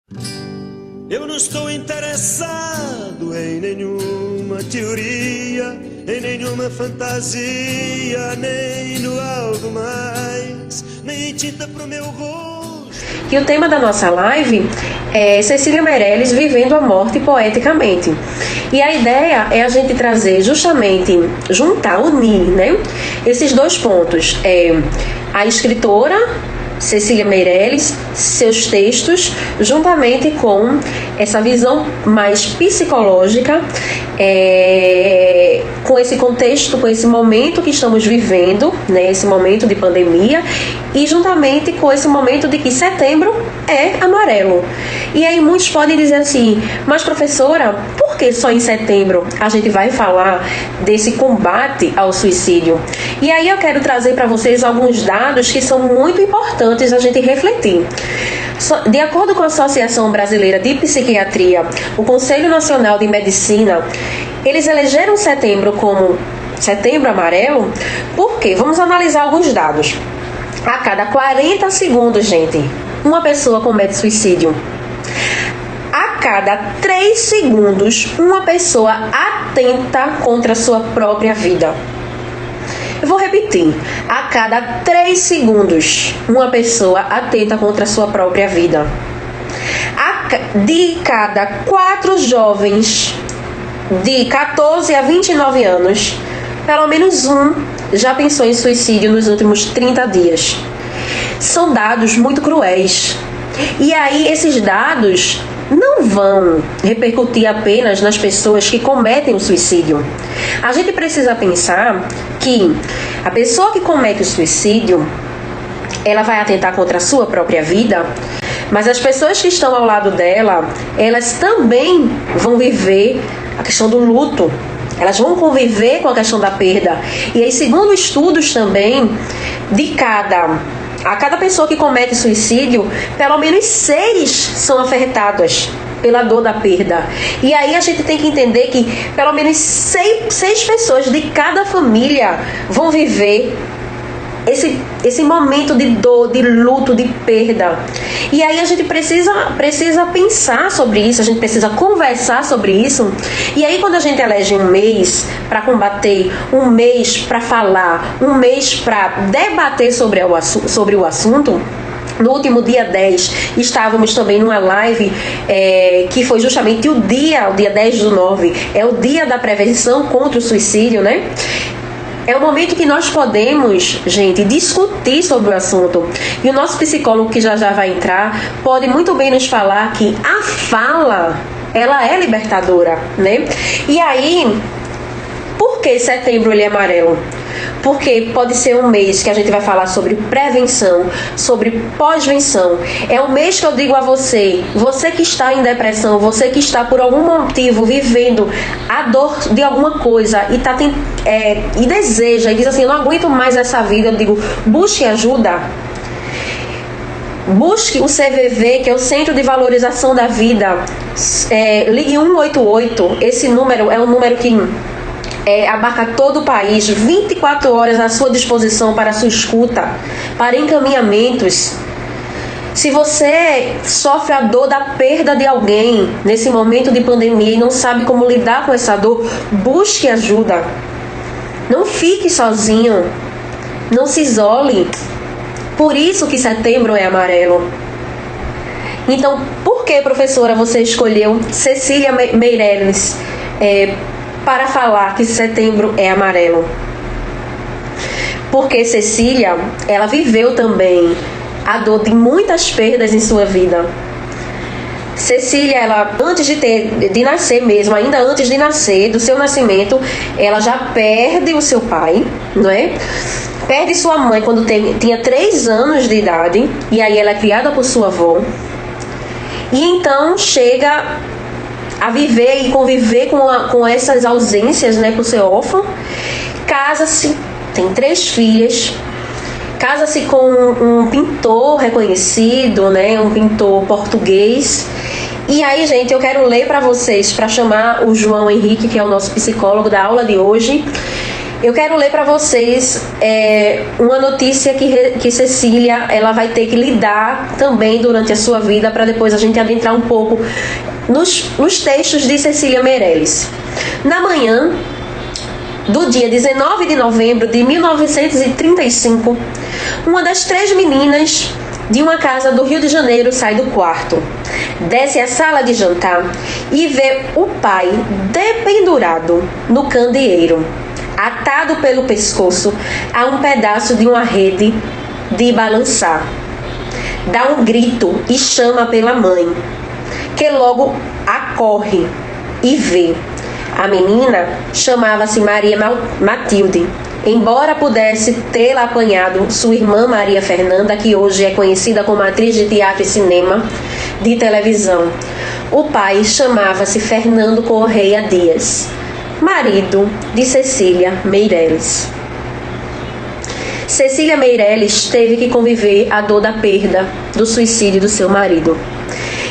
Eu não estou interessado em nenhuma teoria, em nenhuma fantasia, nem no algo mais, nem tinta pro meu rosto. E o tema da nossa live é Cecília Meirelles vivendo a morte poeticamente. E a ideia é a gente trazer justamente, juntar, unir, né, esses dois pontos. A escritora Cecília Meirelles, seus textos, juntamente com essa visão mais psicológica, com esse contexto, com esse momento que estamos vivendo, né, esse momento de pandemia, e juntamente com esse momento de que setembro é amarelo. E aí muitos podem dizer assim, mas professora, por que só em setembro a gente vai falar desse combate ao suicídio? E aí eu quero trazer para vocês alguns dados que são muito importantes a gente refletir. De acordo com a Associação Brasileira de Psiquiatria, o Conselho Nacional de Medicina, eles elegeram setembro como setembro amarelo, porque vamos analisar alguns dados. A cada 40 segundos, gente, uma pessoa comete suicídio. A cada 3 segundos, uma pessoa atenta contra a sua própria vida. Eu vou repetir. A cada 3 segundos, uma pessoa atenta contra a sua própria vida. De cada 4 jovens de 14 a 29 anos, pelo menos um já pensou em suicídio nos últimos 30 dias. São dados muito cruéis. E aí esses dados não vão repercutir apenas nas pessoas que cometem o suicídio. A gente precisa pensar que a pessoa que comete o suicídio, ela vai atentar contra a sua própria vida, mas as pessoas que estão ao lado dela, elas também vão viver a questão do luto. Elas vão conviver com a questão da perda. E aí, segundo estudos também, a cada pessoa que comete suicídio, pelo menos 6 são afetadas pela dor da perda. E aí a gente tem que entender que pelo menos 6 pessoas de cada família vão viver esse momento de dor, de luto, de perda. E aí a gente precisa pensar sobre isso, a gente precisa conversar sobre isso. E aí quando a gente elege um mês para combater, um mês para falar, um mês para debater sobre o assunto, no último dia 10, estávamos também numa live que foi justamente o dia 10/9, é o dia da prevenção contra o suicídio, né? É o momento que nós podemos, gente, discutir sobre o assunto. E o nosso psicólogo, que já vai entrar, pode muito bem nos falar que a fala, ela é libertadora, né? E aí, por que setembro ele é amarelo? Porque pode ser um mês que a gente vai falar sobre prevenção, sobre pós-venção. É um mês que eu digo a você que está em depressão, você que está por algum motivo vivendo a dor de alguma coisa e deseja, e diz assim, eu não aguento mais essa vida, eu digo, busque ajuda. Busque o CVV, que é o Centro de Valorização da Vida. Ligue 188, esse número é um número que abarca todo o país, 24 horas à sua disposição para a sua escuta, para encaminhamentos. Se você sofre a dor da perda de alguém nesse momento de pandemia e não sabe como lidar com essa dor, busque ajuda. Não fique sozinho, não se isole. Por isso que setembro é amarelo. Então, por que, professora, você escolheu Cecília Meirelles para falar que setembro é amarelo? Porque Cecília, ela viveu também a dor de muitas perdas em sua vida. Cecília, ela antes de nascer mesmo, ainda antes de nascer, do seu nascimento, ela já perde o seu pai, não é? Perde sua mãe quando tinha 3 anos de idade, e aí ela é criada por sua avó. E então chega a viver e conviver com essas ausências, né, por ser órfã. Casa-se, tem 3 filhas, casa-se com um pintor reconhecido, né, um pintor português. E aí, gente, eu quero ler para vocês, para chamar o João Henrique, que é o nosso psicólogo da aula de hoje. Eu quero ler para vocês uma notícia que Cecília ela vai ter que lidar também durante a sua vida, para depois a gente adentrar um pouco nos textos de Cecília Meirelles. Na manhã do dia 19 de novembro de 1935, uma das 3 meninas de uma casa do Rio de Janeiro sai do quarto, desce à sala de jantar e vê o pai dependurado no candeeiro, atado pelo pescoço a um pedaço de uma rede de balançar. Dá um grito e chama pela mãe, que logo acorre e vê. A menina chamava-se Maria Matilde, embora pudesse tê-la apanhado sua irmã Maria Fernanda, que hoje é conhecida como atriz de teatro e cinema, de televisão. O pai chamava-se Fernando Correia Dias, marido de Cecília Meirelles. Cecília Meirelles teve que conviver a dor da perda, do suicídio do seu marido.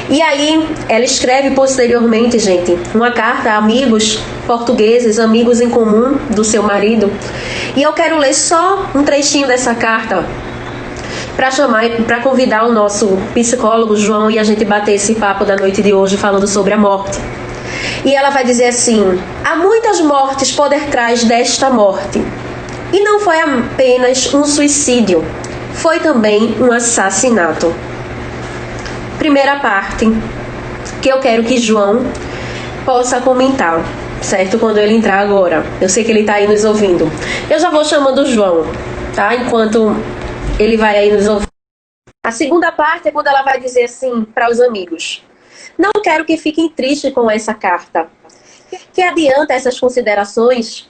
E aí, ela escreve posteriormente, gente, uma carta a amigos portugueses, amigos em comum do seu marido. E eu quero ler só um trechinho dessa carta para convidar o nosso psicólogo João e a gente bater esse papo da noite de hoje falando sobre a morte. E ela vai dizer assim: há muitas mortes por detrás desta morte. E não foi apenas um suicídio, foi também um assassinato. Primeira parte que eu quero que João possa comentar, certo? Quando ele entrar agora. Eu sei que ele está aí nos ouvindo. Eu já vou chamando o João, tá? Enquanto ele vai aí nos ouvir. A segunda parte é quando ela vai dizer assim para os amigos: não quero que fiquem tristes com essa carta. Que adianta essas considerações?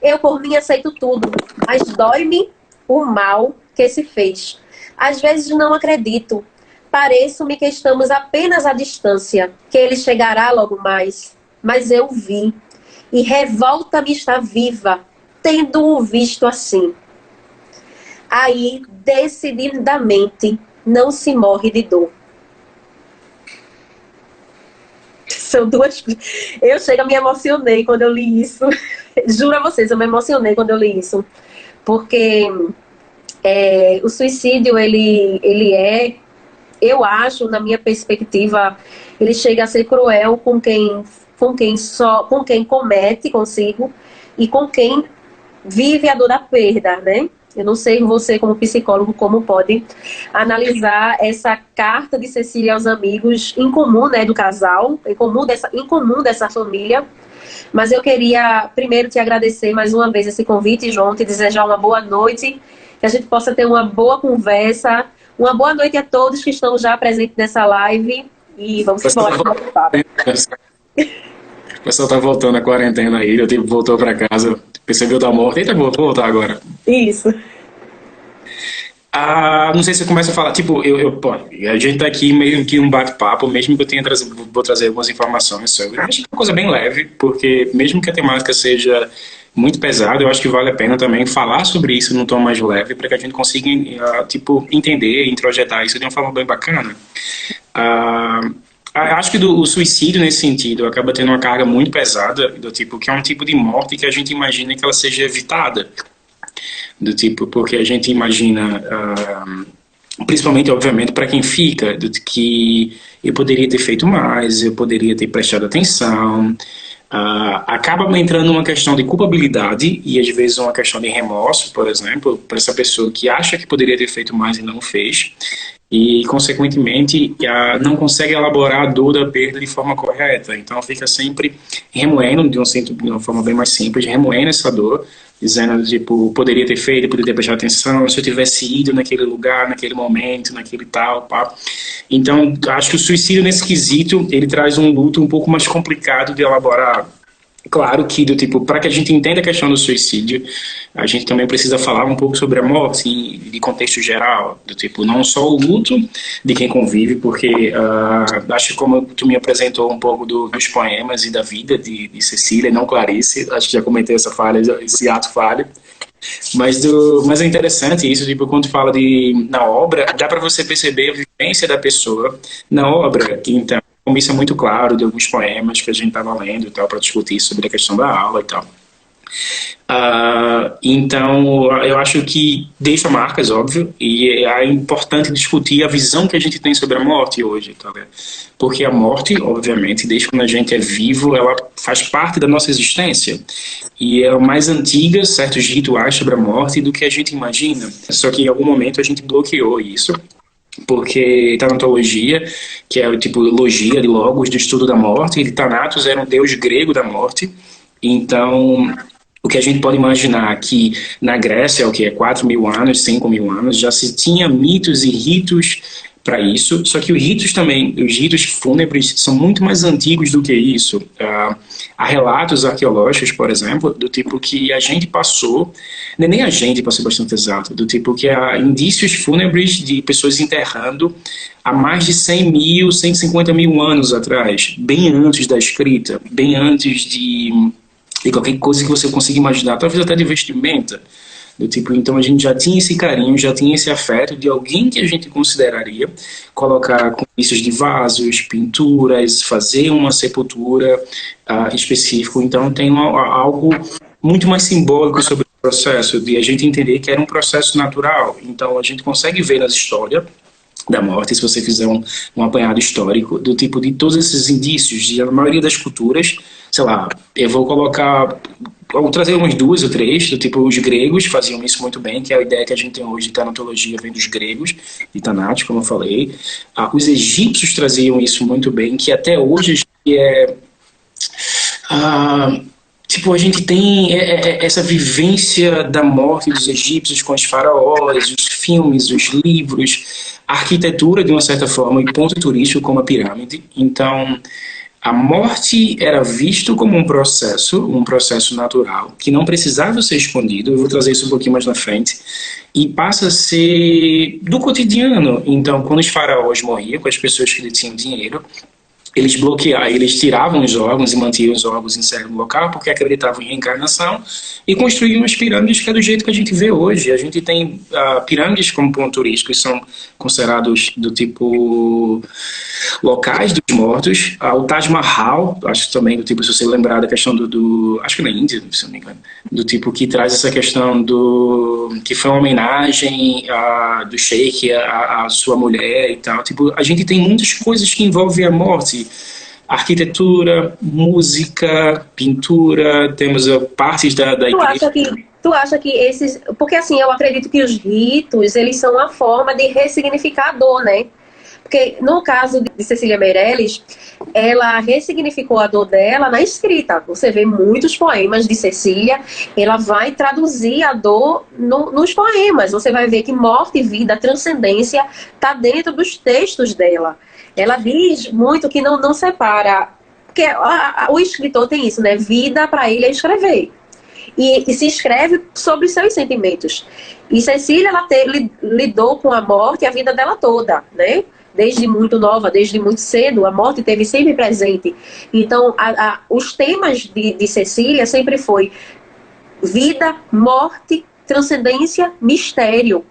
Eu por mim aceito tudo, mas dói-me o mal que se fez. Às vezes não acredito. Pareço-me que estamos apenas à distância, que ele chegará logo mais. Mas eu vi, e revolta-me estar viva, tendo-o visto assim. Aí, decididamente, não se morre de dor. São duas coisas. Eu me emocionei quando eu li isso. Juro a vocês, eu me emocionei quando eu li isso. Porque o suicídio, ele é... Eu acho, na minha perspectiva, ele chega a ser cruel com quem comete consigo e com quem vive a dor da perda, né? Eu não sei você, como psicólogo, como pode analisar essa carta de Cecília aos amigos em comum, né, do casal, em comum dessa família. Mas eu queria primeiro te agradecer mais uma vez esse convite, João, te desejar uma boa noite, que a gente possa ter uma boa conversa. Uma boa noite a todos que estão já presentes nessa live e vamos embora. O pessoal tá voltando à quarentena aí, eu voltou para casa, percebeu da morte, eita, vou voltar agora. Isso. Não sei se eu começo a falar, tipo, pô, a gente tá aqui meio que um bate-papo, mesmo que eu vou trazer algumas informações sobre. Acho que é uma coisa bem leve, porque mesmo que a temática seja muito pesada, eu acho que vale a pena também falar sobre isso num tom mais leve, para que a gente consiga, tipo, entender e introjetar isso de uma forma bem bacana. Acho que o suicídio, nesse sentido, acaba tendo uma carga muito pesada, do tipo, que é um tipo de morte que a gente imagina que ela seja evitada. Do tipo, porque a gente imagina, principalmente, obviamente, para quem fica, que eu poderia ter feito mais, eu poderia ter prestado atenção. Acaba entrando uma questão de culpabilidade e, às vezes, uma questão de remorso, por exemplo, para essa pessoa que acha que poderia ter feito mais e não fez. E, consequentemente, não consegue elaborar a dor da perda de forma correta. Então, fica sempre remoendo, de uma forma bem mais simples, remoendo essa dor, dizendo, tipo, poderia ter feito, poderia ter prestado atenção, se eu tivesse ido naquele lugar, naquele momento, naquele tal, pá. Então, acho que o suicídio, nesse quesito, ele traz um luto um pouco mais complicado de elaborar. Claro que, do tipo, para que a gente entenda a questão do suicídio, a gente também precisa falar um pouco sobre a morte, de contexto geral, do tipo, não só o luto de quem convive, porque acho que como tu me apresentou um pouco dos poemas e da vida de Cecília, não Clarice, acho que já comentei esse ato falho, mas é interessante isso, tipo, quando tu fala na obra, dá para você perceber a vivência da pessoa na obra, então, como isso é muito claro de alguns poemas que a gente estava lendo e tal, para discutir sobre a questão da aula e tal. Então, eu acho que deixa marcas, óbvio, e é importante discutir a visão que a gente tem sobre a morte hoje, tá vendo? Porque a morte, obviamente, desde quando a gente é vivo, ela faz parte da nossa existência. E é mais antiga, certos rituais sobre a morte, do que a gente imagina. Só que em algum momento a gente bloqueou isso, porque tanatologia, que é o tipo logia de logos, de estudo da morte, e Thanatos era um deus grego da morte. Então, o que a gente pode imaginar que na Grécia, o que é 4.000 anos, 5.000 anos, já se tinha mitos e ritos para isso, só que os ritos fúnebres são muito mais antigos do que isso. Há relatos arqueológicos, por exemplo, do tipo que a gente passou, nem a gente, para ser bastante exato, do tipo que há indícios fúnebres de pessoas enterrando há mais de 100.000, 150.000 anos atrás, bem antes da escrita, bem antes de qualquer coisa que você consiga imaginar, talvez até de vestimenta. Do tipo, então a gente já tinha esse carinho, já tinha esse afeto de alguém que a gente consideraria colocar comícios de vasos, pinturas, fazer uma sepultura específica. Então tem algo muito mais simbólico sobre o processo, de a gente entender que era um processo natural. Então a gente consegue ver nas histórias da morte, se você fizer um apanhado histórico, do tipo de todos esses indícios, de a maioria das culturas, sei lá, eu vou trazer umas 2 ou 3, do tipo, os gregos faziam isso muito bem, que é a ideia que a gente tem hoje de tanatologia vem dos gregos, de Thanatos, como eu falei. Os egípcios traziam isso muito bem, que até hoje tipo, a gente tem essa vivência da morte dos egípcios com os faraós, os filmes, os livros, a arquitetura, de uma certa forma, e ponto turístico como a pirâmide. Então, a morte era visto como um processo natural, que não precisava ser escondido. Eu vou trazer isso um pouquinho mais na frente. E passa a ser do cotidiano. Então, quando os faraós morriam, com as pessoas que tinham dinheiro, eles tiravam os órgãos e mantinham os órgãos em certo local porque acreditavam em reencarnação e construíam as pirâmides que é do jeito que a gente vê hoje. A gente tem pirâmides como ponto turístico, que são considerados do tipo locais dos mortos. O Taj Mahal, acho que também do tipo, se você lembrar da questão acho que na Índia, se não me engano, do tipo que traz essa questão que foi uma homenagem do Sheikh à sua mulher e tal. Tipo, a gente tem muitas coisas que envolvem a morte. Arquitetura, música, pintura, temos partes da igreja. Tu acha que esses... Porque assim, eu acredito que os ritos, eles são uma forma de ressignificar a dor, né? Porque no caso de Cecília Meirelles, ela ressignificou a dor dela na escrita. Você vê muitos poemas de Cecília, ela vai traduzir a dor nos poemas. Você vai ver que morte, vida, transcendência está dentro dos textos dela. Ela diz muito que não separa. Porque o escritor tem isso, né? Vida para ele é escrever. E se escreve sobre seus sentimentos. E Cecília, ela lidou com a morte a vida dela toda, né? Desde muito nova, desde muito cedo, a morte esteve sempre presente. Então, os temas de Cecília sempre foi vida, morte, transcendência, mistério.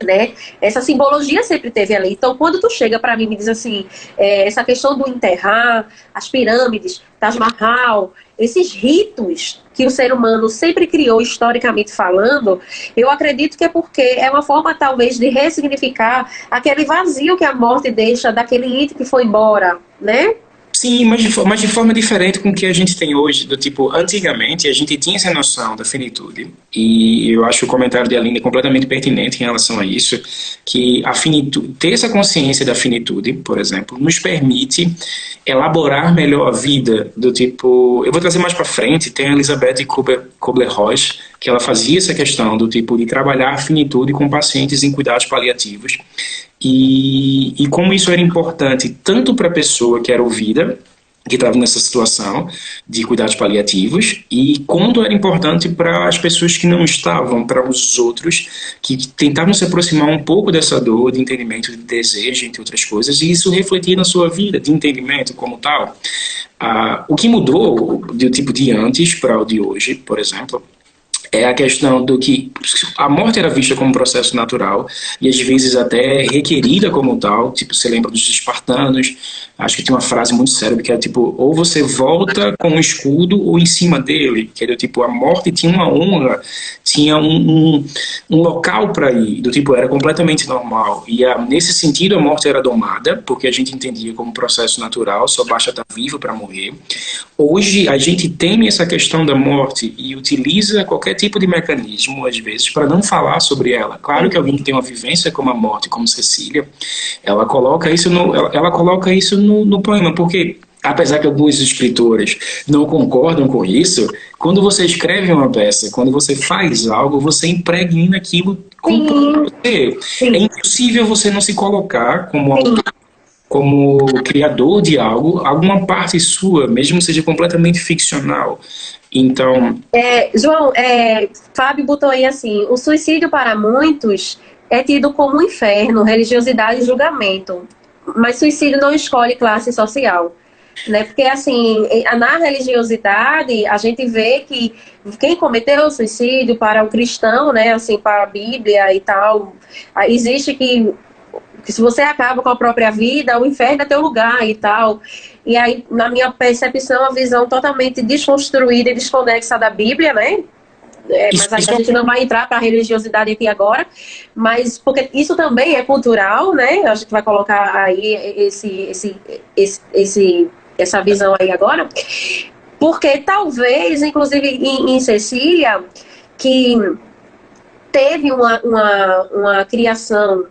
Né? Essa simbologia sempre teve ali. Então, quando tu chega para mim e me diz assim, essa questão do enterrar, as pirâmides, Taj Mahal, esses ritos que o ser humano sempre criou historicamente falando, eu acredito que é porque é uma forma talvez de ressignificar aquele vazio que a morte deixa daquele ente que foi embora, né? Sim, mas de forma diferente com o que a gente tem hoje. Do tipo, antigamente a gente tinha essa noção da finitude, e eu acho o comentário de Aline completamente pertinente em relação a isso, que a finitude, ter essa consciência da finitude, por exemplo, nos permite elaborar melhor a vida. Do tipo, eu vou trazer mais para frente, tem a Elizabeth Kubler-Ross, que ela fazia essa questão do tipo de trabalhar a finitude com pacientes em cuidados paliativos. E como isso era importante tanto para a pessoa que era ouvida, que estava nessa situação de cuidados paliativos, e quanto era importante para as pessoas que não estavam, para os outros que tentavam se aproximar um pouco dessa dor, de entendimento, de desejo, entre outras coisas, e isso refletia na sua vida, de entendimento como tal. O que mudou do tipo de antes para o de hoje, por exemplo, é a questão do que a morte era vista como um processo natural e às vezes até requerida como tal. Tipo, você lembra dos espartanos, acho que tem uma frase muito célebre que é tipo, ou você volta com um escudo ou em cima dele, que é do tipo, a morte tinha uma honra, tinha um local para ir, do tipo, era completamente normal. E nesse sentido a morte era domada, porque a gente entendia como um processo natural, só basta estar vivo para morrer. Hoje a gente teme essa questão da morte e utiliza qualquer tipo de mecanismo, às vezes, para não falar sobre ela. Claro que alguém que tem uma vivência como a morte, como Cecília, ela coloca isso no poema, porque apesar que alguns escritores não concordam com isso, quando você escreve uma peça, quando você faz algo, você impregna aquilo com você. Sim. É impossível você não se colocar como autor, como criador de algo, alguma parte sua, mesmo seja completamente ficcional. Então, João, Fábio botou aí assim, o suicídio para muitos é tido como um inferno, religiosidade e julgamento. Mas suicídio não escolhe classe social. Né? Porque, assim, na religiosidade, a gente vê que quem cometeu o suicídio para o cristão, né, assim, para a Bíblia e tal, existe que se você acaba com a própria vida, o inferno é teu lugar e tal. E aí, na minha percepção, a visão totalmente desconstruída e desconexa da Bíblia, né? Mas a gente não vai entrar para a religiosidade aqui agora, mas porque isso também é cultural, né? A gente vai colocar aí essa visão aí agora, porque talvez, inclusive em Cecília, que teve uma criação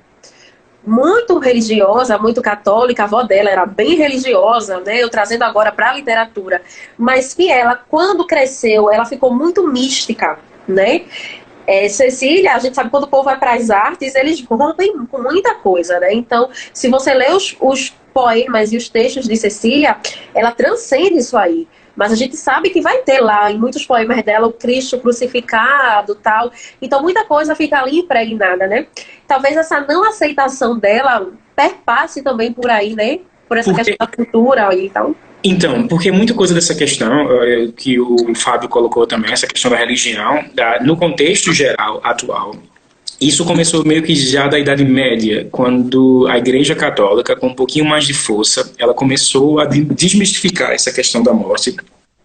muito religiosa, muito católica, a avó dela era bem religiosa, né? Eu trazendo agora para a literatura, mas que ela, quando cresceu, ela ficou muito mística, né? Cecília, a gente sabe que quando o povo vai para as artes, eles rompem com muita coisa, né? Então, se você lê os poemas e os textos de Cecília, ela transcende isso aí. Mas a gente sabe que vai ter lá, em muitos poemas dela, o Cristo crucificado e tal. Então, muita coisa fica ali impregnada, né? Talvez essa não aceitação dela perpasse também por aí, né? Por essa questão da cultura e tal. Então, porque muita coisa dessa questão que o Fábio colocou também, essa questão da religião, no contexto geral atual, isso começou meio que já da Idade Média, quando a Igreja Católica, com um pouquinho mais de força, ela começou a desmistificar essa questão da morte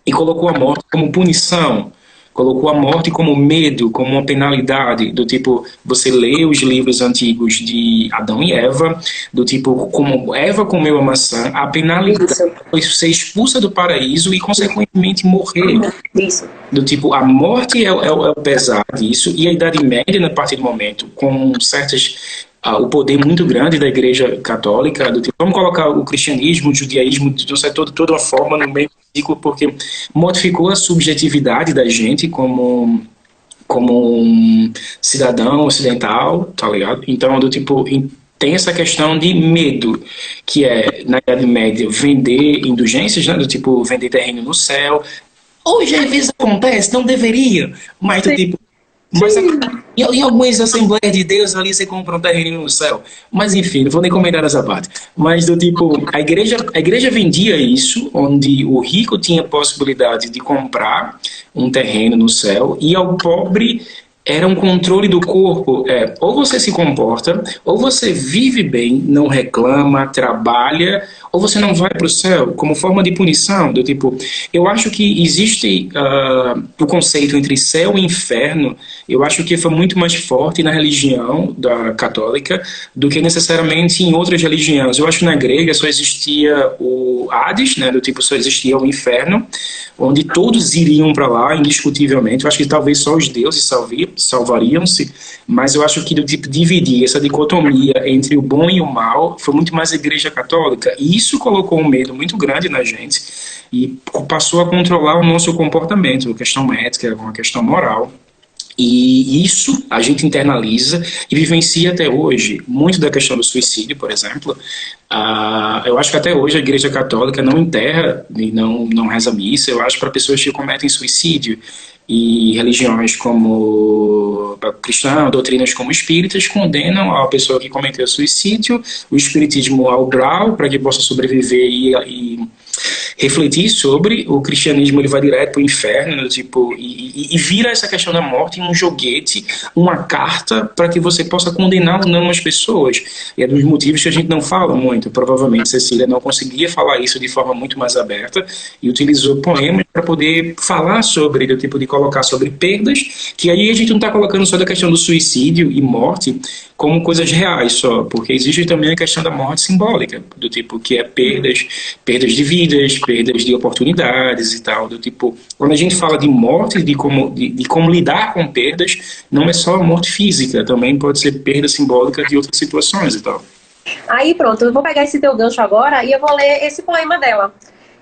e colocou a morte como punição, colocou a morte como medo, como uma penalidade, do tipo, você lê os livros antigos de Adão e Eva, do tipo, como Eva comeu a maçã, a penalidade foi ser expulsa do paraíso e, consequentemente, morrer. Isso. Do tipo, a morte é o pesar disso, e a Idade Média, a partir do momento, com certas... o poder muito grande da Igreja Católica, do tipo, vamos colocar o cristianismo, o judaísmo, toda uma forma no meio do ciclo, porque modificou a subjetividade da gente como um cidadão ocidental, tá ligado? Então, do tipo, tem essa questão de medo, que é, na Idade Média, vender indulgências, né? Do tipo, vender terreno no céu. Hoje, às vezes, acontece, não deveria, mas do tipo, mas em algumas Assembleias de Deus ali você compra um terreno no céu. Mas enfim, não vou nem comentar essa parte. Mas do tipo, a igreja vendia isso, onde o rico tinha possibilidade de comprar um terreno no céu e ao pobre era um controle do corpo. Ou você se comporta, ou você vive bem, não reclama, trabalha, ou você não vai para o céu, como forma de punição. Do tipo, eu acho que existe o conceito entre céu e inferno, eu acho que foi muito mais forte na religião da católica do que necessariamente em outras religiões. Eu acho que na grega só existia o Hades, né, do tipo, só existia o inferno, onde todos iriam para lá, indiscutivelmente. Eu acho que talvez só os deuses salvariam-se, mas eu acho que do tipo dividir essa dicotomia entre o bom e o mal foi muito mais a Igreja Católica, e isso colocou um medo muito grande na gente e passou a controlar o nosso comportamento, uma questão ética, uma questão moral. E isso a gente internaliza e vivencia até hoje. Muito da questão do suicídio, por exemplo, eu acho que até hoje a Igreja Católica não enterra e não reza missa, eu acho, para pessoas que cometem suicídio. E religiões como cristã, doutrinas como espíritas condenam a pessoa que cometeu suicídio, o espiritismo ao grau, para que possa sobreviver refletir sobre o cristianismo, ele vai direto para o inferno, tipo, e vira essa questão da morte um joguete, uma carta para que você possa condenar ou não as pessoas. E é dos motivos que a gente não fala muito. Provavelmente Cecília não conseguia falar isso de forma muito mais aberta e utilizou poemas para poder falar sobre, do tipo de colocar sobre perdas, que aí a gente não está colocando só da questão do suicídio e morte como coisas reais só, porque existe também a questão da morte simbólica, do tipo que é perdas de vidas, perdas de oportunidades e tal, do tipo, quando a gente fala de morte, de como lidar com perdas, não é só a morte física, também pode ser perda simbólica de outras situações e tal. Aí pronto, eu vou pegar esse teu gancho agora e eu vou ler esse poema dela,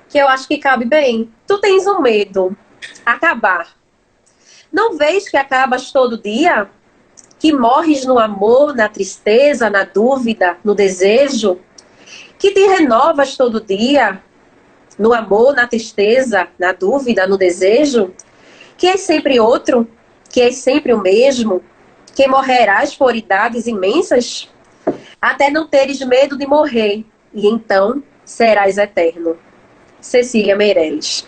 que eu acho que cabe bem. Tu tens um medo, acabar. Não vês que acabas todo dia? Que morres no amor, na tristeza, na dúvida, no desejo? Que te renovas todo dia? No amor, na tristeza, na dúvida, no desejo? Que és sempre outro? Que és sempre o mesmo? Que morrerás por idades imensas? Até não teres medo de morrer, e então serás eterno. Cecília Meirelles.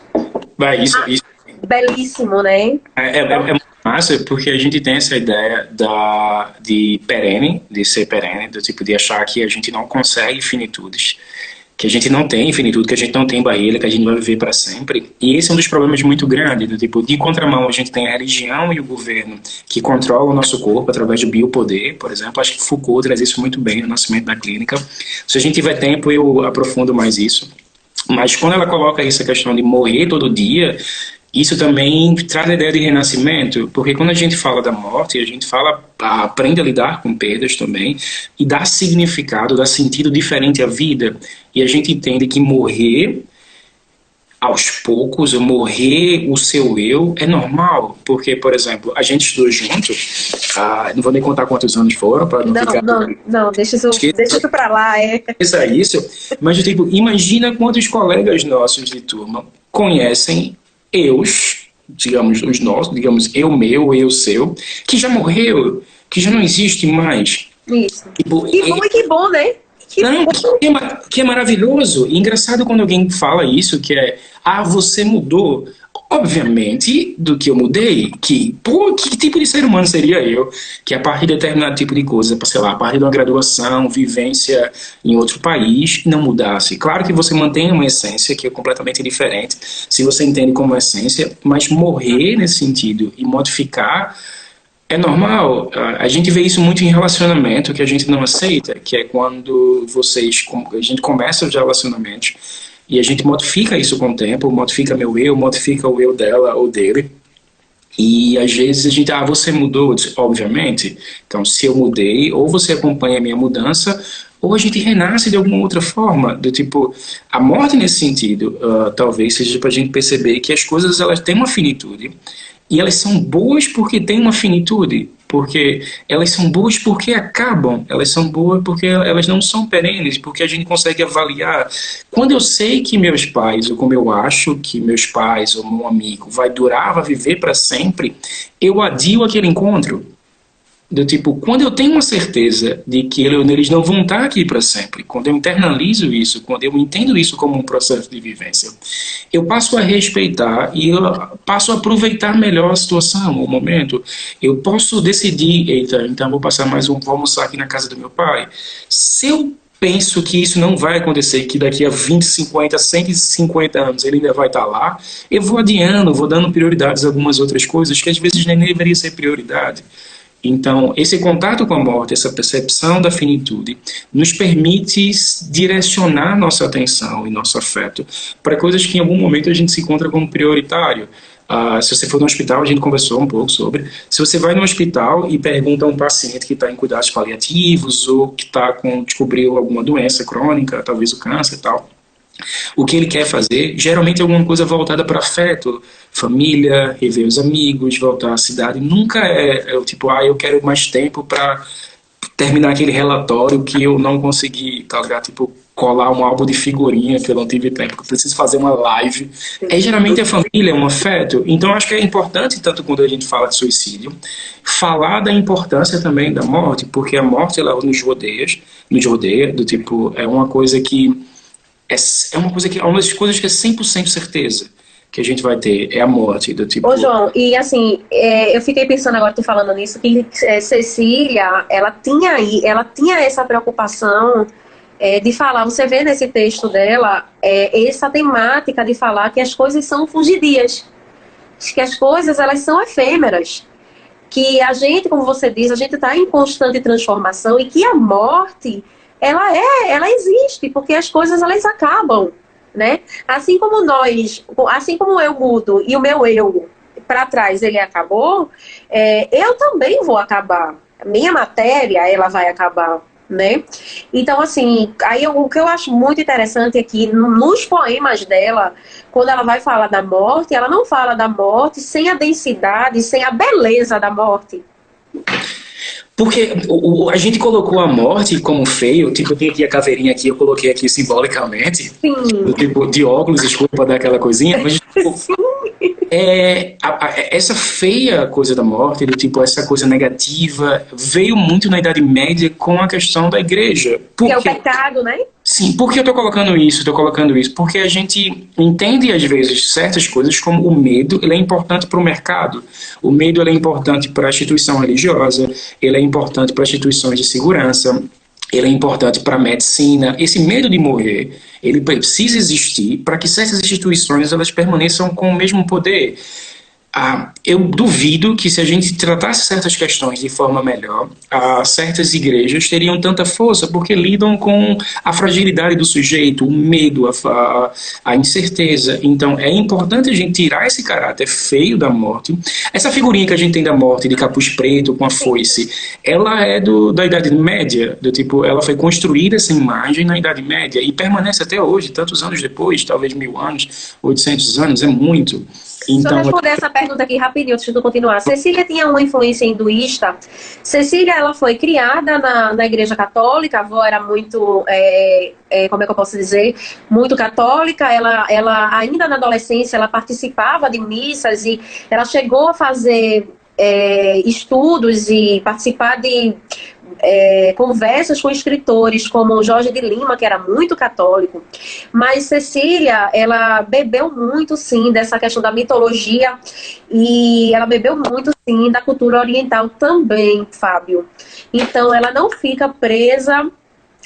Isso belíssimo, né? É massa porque a gente tem essa ideia de ser perene, do tipo de achar que a gente não consegue finitudes, que a gente não tem infinitude, que a gente não tem barreira, que a gente vai viver para sempre. E esse é um dos problemas muito grandes, do tipo, de contramão a gente tem a religião e o governo que controlam o nosso corpo através do biopoder, por exemplo. Acho que Foucault traz isso muito bem no Nascimento da Clínica. Se a gente tiver tempo, eu aprofundo mais isso. Mas quando ela coloca essa questão de morrer todo dia, isso também traz a ideia de renascimento, porque quando a gente fala da morte, a gente aprende a lidar com perdas também, e dá significado, dá sentido diferente à vida. E a gente entende que morrer aos poucos, morrer o seu eu, é normal. Porque, por exemplo, a gente estudou junto, não vou nem contar quantos anos foram, para não ficar... Não, deixa isso pra lá, Isso, mas tipo, imagina quantos colegas nossos de turma conhecem digamos, os nossos, digamos, eu meu, eu seu, que já morreu, que já não existe mais. Isso. Tipo, que bom, né? Que é maravilhoso. E engraçado quando alguém fala isso, que é, você mudou. Obviamente, do que eu mudei, que tipo de ser humano seria eu, que a partir de determinado tipo de coisa, sei lá, a partir de uma graduação, vivência em outro país, não mudasse. Claro que você mantém uma essência que é completamente diferente, se você entende como essência, mas morrer nesse sentido e modificar é normal. A gente vê isso muito em relacionamento, que a gente não aceita, que é quando a gente começa os relacionamentos e a gente modifica isso com o tempo, modifica meu eu, modifica o eu dela ou dele. E às vezes a gente, você mudou, obviamente. Então, se eu mudei, ou você acompanha a minha mudança, ou a gente renasce de alguma outra forma. Do tipo, a morte nesse sentido, talvez seja para a gente perceber que as coisas elas têm uma finitude. E elas são boas porque têm uma finitude, porque elas são boas porque acabam, elas são boas porque elas não são perenes, porque a gente consegue avaliar. Quando eu sei que meus pais, ou como eu acho que meus pais ou meu amigo vai viver para sempre, eu adio aquele encontro. Do tipo, quando eu tenho uma certeza de que eles não vão estar aqui para sempre, quando eu internalizo isso, quando eu entendo isso como um processo de vivência, eu passo a respeitar e eu passo a aproveitar melhor a situação, o momento. Eu posso decidir, então vou vou almoçar aqui na casa do meu pai. Se eu penso que isso não vai acontecer, que daqui a 20, 50, 150 anos ele ainda vai estar lá, eu vou adiando, vou dando prioridades a algumas outras coisas que às vezes nem deveria ser prioridade. Então, esse contato com a morte, essa percepção da finitude, nos permite direcionar nossa atenção e nosso afeto para coisas que em algum momento a gente se encontra como prioritário. Se você for no hospital, a gente conversou um pouco sobre. Se você vai no hospital e pergunta a um paciente que está em cuidados paliativos ou que descobriu alguma doença crônica, talvez o câncer e tal, o que ele quer fazer, geralmente é alguma coisa voltada para afeto, família, rever os amigos, voltar à cidade. Nunca é tipo, eu quero mais tempo para terminar aquele relatório que eu não consegui, tá ligado? Tipo, colar um álbum de figurinha que eu não tive tempo, que eu preciso fazer uma live. Geralmente a família é um afeto. Então acho que é importante, tanto quando a gente fala de suicídio, falar da importância também da morte, porque a morte ela nos rodeia, do tipo, é uma coisa que é uma das coisas que é 100% certeza que a gente vai ter, é a morte, do tipo... Ô, João, e assim, eu fiquei pensando agora, tu falando nisso, que Cecília, ela tinha essa preocupação de falar, você vê nesse texto dela, essa temática de falar que as coisas são fugidias, que as coisas, elas são efêmeras, que a gente, como você diz, a gente está em constante transformação e que a morte, ela existe, porque as coisas, elas acabam, né? Assim como eu mudo e o meu eu para trás ele acabou, eu também vou acabar. A minha matéria, ela vai acabar, né? Então, assim, o que eu acho muito interessante é que nos poemas dela, quando ela vai falar da morte, ela não fala da morte sem a densidade, sem a beleza da morte. Porque a gente colocou a morte como feio, tipo, eu tenho aqui a caveirinha aqui, eu coloquei aqui simbolicamente, tipo, de óculos escuro para dar aquela coisinha, mas tipo, essa feia coisa da morte, do tipo, essa coisa negativa, veio muito na Idade Média com a questão da igreja. Que é o pecado, né? Sim, por que eu estou colocando isso? Porque a gente entende, às vezes, certas coisas como o medo, ele é importante para o mercado. O medo, ele é importante para a instituição religiosa, ele é importante para instituições de segurança, ele é importante para a medicina. Esse medo de morrer, ele precisa existir para que certas instituições elas permaneçam com o mesmo poder. Eu duvido que se a gente tratasse certas questões de forma melhor, certas igrejas teriam tanta força, porque lidam com a fragilidade do sujeito, o medo, a incerteza. Então é importante a gente tirar esse caráter feio da morte. Essa figurinha que a gente tem da morte, de capuz preto com a foice, ela é da Idade Média, do tipo, ela foi construída essa imagem na Idade Média e permanece até hoje, tantos anos depois, talvez 1000 anos, 800 anos, é muito. Então, deixa eu responder essa pergunta aqui rapidinho, antes de tu continuar. Cecília tinha uma influência hinduísta. Cecília, ela foi criada na igreja católica, a avó era muito, como é que eu posso dizer, muito católica. Ela ainda na adolescência, ela participava de missas e ela chegou a fazer estudos e participar de conversas com escritores como Jorge de Lima, que era muito católico. Mas Cecília, ela bebeu muito, sim, dessa questão da mitologia e ela bebeu muito, sim, da cultura oriental também, Fábio. Então, ela não fica presa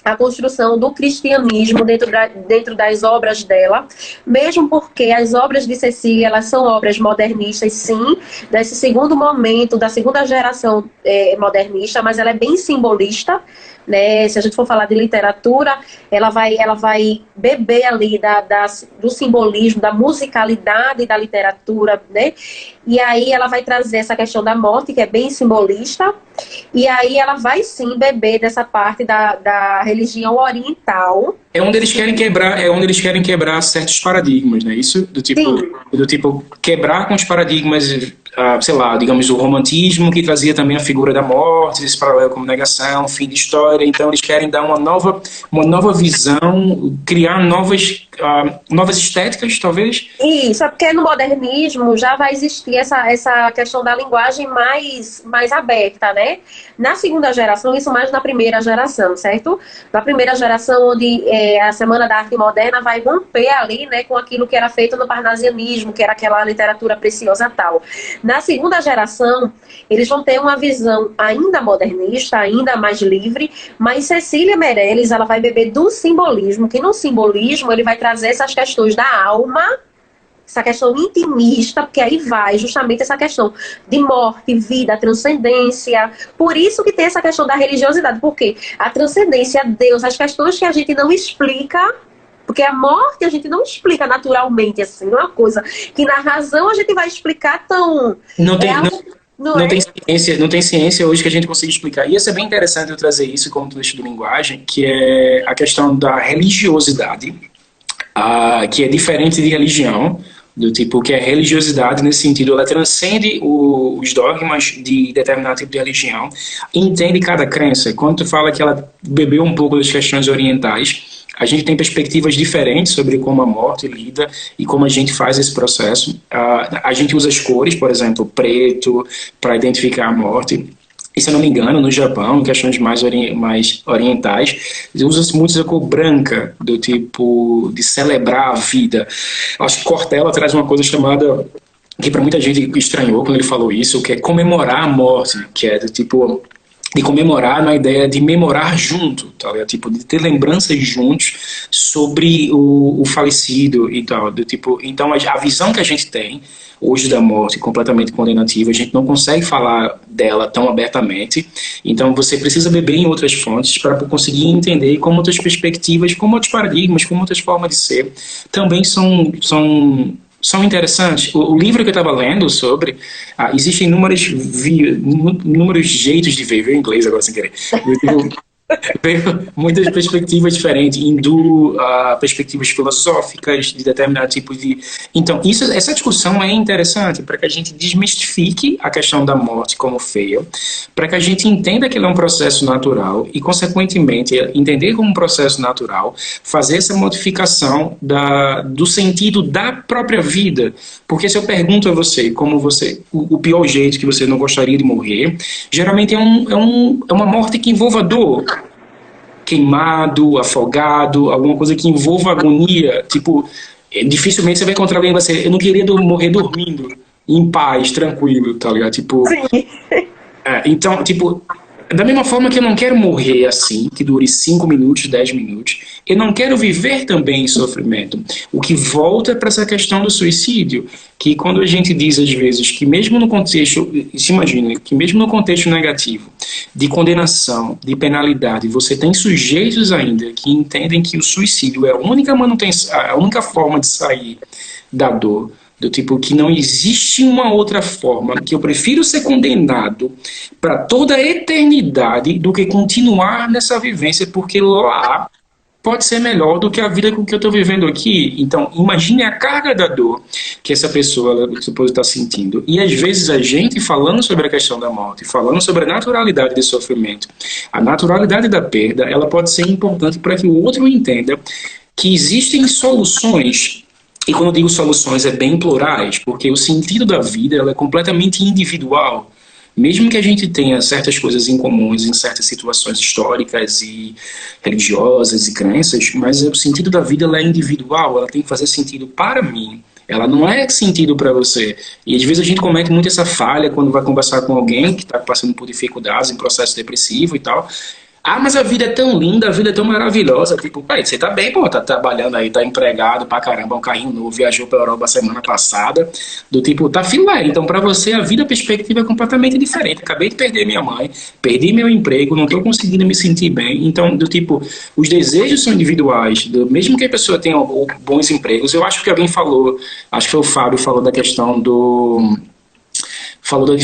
a construção do cristianismo dentro das obras dela, mesmo porque as obras de Cecília, elas são obras modernistas, sim, desse segundo momento, da segunda geração modernista, mas ela é bem simbolista, né? Se a gente for falar de literatura, ela vai beber ali do simbolismo, da musicalidade da literatura, né? E aí ela vai trazer essa questão da morte, que é bem simbolista, e aí ela vai sim beber dessa parte da religião oriental. É onde eles querem quebrar certos paradigmas, né? Isso do tipo quebrar com os paradigmas, sei lá, digamos, o romantismo, que trazia também a figura da morte, esse paralelo como negação, fim de história. Então eles querem dar uma nova visão, criar novas estéticas, talvez. Isso, é porque no modernismo já vai existir essa questão da linguagem mais aberta, né? Na segunda geração, isso mais na primeira geração, certo? Na primeira geração, onde a Semana da Arte Moderna vai romper ali, né, com aquilo que era feito no parnasianismo, que era aquela literatura preciosa tal. Na segunda geração, eles vão ter uma visão ainda modernista, ainda mais livre, mas Cecília Meirelles, ela vai beber do simbolismo, que no simbolismo ele vai trazer essas questões da alma, essa questão intimista, porque aí vai justamente essa questão de morte, vida, transcendência. Por isso que tem essa questão da religiosidade, porque a transcendência, Deus, as questões que a gente não explica, porque a morte a gente não explica naturalmente, assim, não é uma coisa que na razão a gente vai explicar tão... Não tem ciência hoje que a gente consiga explicar. E ia ser bem interessante eu trazer isso como tu deixa de linguagem, que é a questão da religiosidade, que é diferente de religião, do tipo que é religiosidade nesse sentido, ela transcende os dogmas de determinado tipo de religião, entende cada crença. Quando tu fala que ela bebeu um pouco das questões orientais, a gente tem perspectivas diferentes sobre como a morte lida e como a gente faz esse processo. A gente usa as cores, por exemplo, preto, para identificar a morte. E se eu não me engano, no Japão, em questões mais orientais, usa-se muito a cor branca, do tipo de celebrar a vida. Acho que Cortella traz uma coisa chamada, que para muita gente estranhou quando ele falou isso, que é comemorar a morte, que é do tipo de comemorar na ideia de memorar junto, tá ligado? Tipo, de ter lembranças juntos sobre o falecido e tal, do tipo, então a visão que a gente tem hoje da morte completamente condenativa, a gente não consegue falar dela tão abertamente, então você precisa beber em outras fontes para conseguir entender como outras perspectivas, como outros paradigmas, como outras formas de ser também são interessantes. O livro que eu estava lendo sobre, existem inúmeros jeitos de ver, veio em inglês agora sem querer. Veio muitas perspectivas diferentes, indo a perspectivas filosóficas de determinado tipo de... Então, essa discussão é interessante para que a gente desmistifique a questão da morte como feia, para que a gente entenda que ele é um processo natural e, consequentemente, entender como um processo natural, fazer essa modificação do sentido da própria vida. Porque se eu pergunto a você como o pior jeito que você não gostaria de morrer, geralmente é uma morte que envolva dor, queimado, afogado, alguma coisa que envolva agonia. Tipo, dificilmente você vai encontrar alguém que vai dizer, eu não queria morrer dormindo, em paz, tranquilo, tá ligado? Tipo, então, tipo, da mesma forma que eu não quero morrer assim, que dure 5 minutos, 10 minutos, eu não quero viver também em sofrimento. O que volta para essa questão do suicídio, que quando a gente diz às vezes que mesmo no contexto, se imagina, que mesmo no contexto negativo, de condenação, de penalidade, você tem sujeitos ainda que entendem que o suicídio é a única manutenção, a única forma de sair da dor, do tipo que não existe uma outra forma, que eu prefiro ser condenado para toda a eternidade do que continuar nessa vivência, porque lá pode ser melhor do que a vida com que eu estou vivendo aqui. Então, imagine a carga da dor que essa pessoa supõe está sentindo. E às vezes a gente, falando sobre a questão da morte, falando sobre a naturalidade do sofrimento, a naturalidade da perda, ela pode ser importante para que o outro entenda que existem soluções. E quando eu digo soluções, é bem plurais, porque o sentido da vida ela é completamente individual. Mesmo que a gente tenha certas coisas em comuns em certas situações históricas e religiosas e crenças, mas o sentido da vida ela é individual, ela tem que fazer sentido para mim. Ela não é sentido para você. E às vezes a gente comete muito essa falha quando vai conversar com alguém que está passando por dificuldades, em processo depressivo e tal. Mas a vida é tão linda, a vida é tão maravilhosa. Tipo, pai, você tá bem, pô, tá trabalhando aí, tá empregado pra caramba, um carrinho novo, viajou pra Europa semana passada. Do tipo, tá filé. Então, pra você, a vida, a perspectiva é completamente diferente. Acabei de perder minha mãe, perdi meu emprego, não tô conseguindo me sentir bem. Então, do tipo, os desejos são individuais. Mesmo que a pessoa tenha bons empregos, eu acho que alguém falou, acho que foi o Fábio, falou da questão falou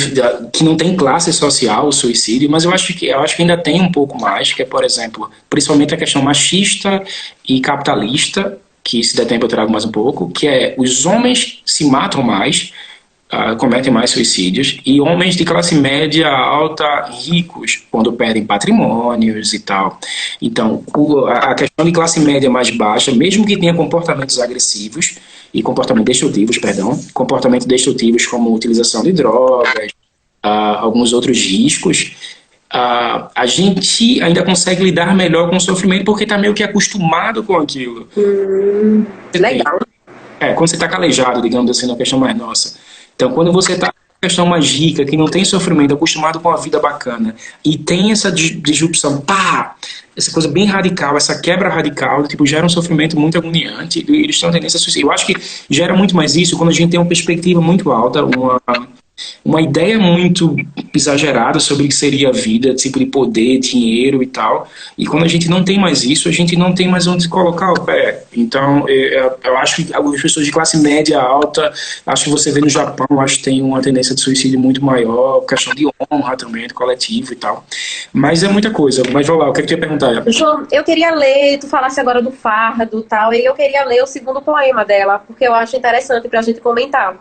que não tem classe social o suicídio, mas eu acho que ainda tem um pouco mais, que é, por exemplo, principalmente a questão machista e capitalista, que se der tempo eu trago mais um pouco, que é os homens se matam mais, cometem mais suicídios, e homens de classe média alta, ricos, quando perdem patrimônios e tal. Então, a questão de classe média mais baixa, mesmo que tenha comportamentos agressivos, e comportamentos destrutivos como utilização de drogas, alguns outros riscos, a gente ainda consegue lidar melhor com o sofrimento porque está meio que acostumado com aquilo. Legal. Quando você está calejado, digamos assim, na questão mais nossa. Então, quando você está na questão mais rica, que não tem sofrimento, acostumado com a vida bacana, e tem essa disrupção, essa coisa bem radical, essa quebra radical, tipo, gera um sofrimento muito agoniante, e eles têm tendência a suicídio. Eu acho que gera muito mais isso quando a gente tem uma perspectiva muito alta, uma ideia muito exagerada sobre o que seria a vida, tipo de poder, dinheiro e tal. E quando a gente não tem mais isso, a gente não tem mais onde colocar o pé. Então, eu acho que algumas pessoas de classe média alta, acho que você vê no Japão, acho que tem uma tendência de suicídio muito maior, questão de honra também, do coletivo e tal. Mas é muita coisa. Mas vamos lá, o que é que tu ia perguntar? João, eu queria ler, tu falasse agora do fardo e tal, e eu queria ler o segundo poema dela, porque eu acho interessante pra gente comentar.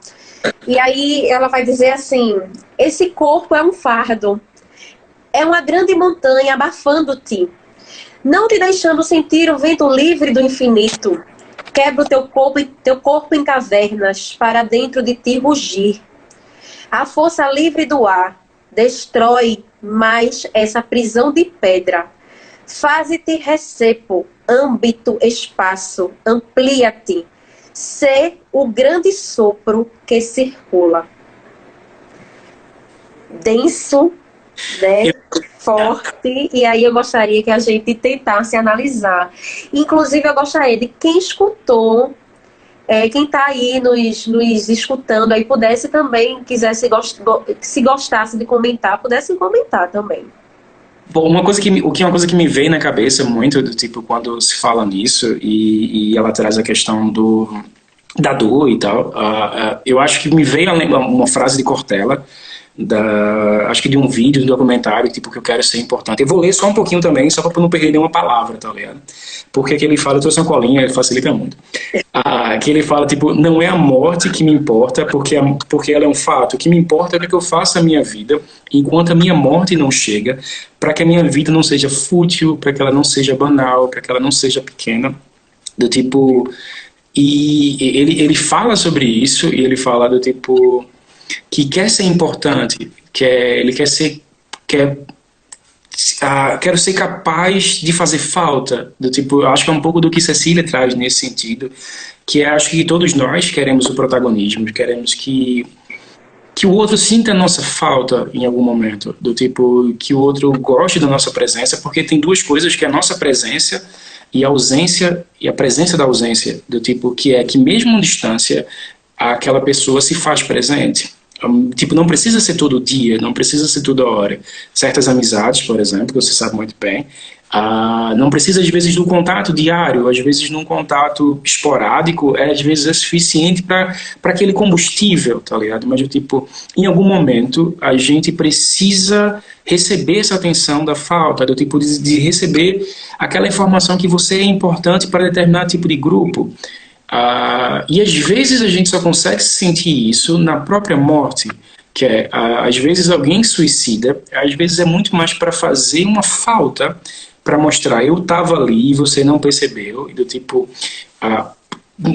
E aí ela vai dizer assim: esse corpo é um fardo, é uma grande montanha abafando-te, não te deixando sentir o vento livre do infinito. Quebra o teu corpo em cavernas, para dentro de ti rugir. A força livre do ar, destrói mais essa prisão de pedra. Faze-te recepo, âmbito, espaço, amplia-te. Ser o grande sopro que circula. Denso, né? Forte, e aí eu gostaria que a gente tentasse analisar. Inclusive, eu gostaria de quem escutou, quem está aí nos escutando, aí pudesse também, quisesse, se gostasse de comentar, pudesse comentar também. Bom, uma coisa que me veio na cabeça muito, do tipo, quando se fala nisso, e ela traz a questão da dor e tal, eu acho que me veio uma frase de Cortella, acho que de um vídeo, de um documentário, tipo, que eu quero ser importante. Eu vou ler só um pouquinho também, só para não perder nenhuma palavra, tá ligado? Porque que ele fala, eu trouxe uma colinha, ele facilita muito. Que ele fala, tipo, não é a morte que me importa, porque ela é um fato. O que me importa é que eu faça a minha vida, enquanto a minha morte não chega, para que a minha vida não seja fútil, para que ela não seja banal, para que ela não seja pequena, do tipo... E ele fala sobre isso, e ele fala do tipo... que quer ser importante, quero ser capaz de fazer falta, do tipo, acho que é um pouco do que Cecília traz nesse sentido, que acho que todos nós queremos o protagonismo, queremos que o outro sinta a nossa falta em algum momento, do tipo, que o outro goste da nossa presença, porque tem duas coisas, que é a nossa presença e a ausência, e a presença da ausência, do tipo, que é que mesmo à distância, aquela pessoa se faz presente. Tipo, não precisa ser todo dia, não precisa ser toda hora. Certas amizades, por exemplo, que você sabe muito bem, não precisa, às vezes, do contato diário, às vezes, num contato esporádico, às vezes é suficiente para aquele combustível, tá ligado? Mas, tipo, em algum momento, a gente precisa receber essa atenção da falta, do tipo de receber aquela informação que você é importante para determinado tipo de grupo. E às vezes a gente só consegue sentir isso na própria morte, que é, às vezes alguém suicida, às vezes é muito mais para fazer uma falta, para mostrar, eu estava ali e você não percebeu, e do tipo...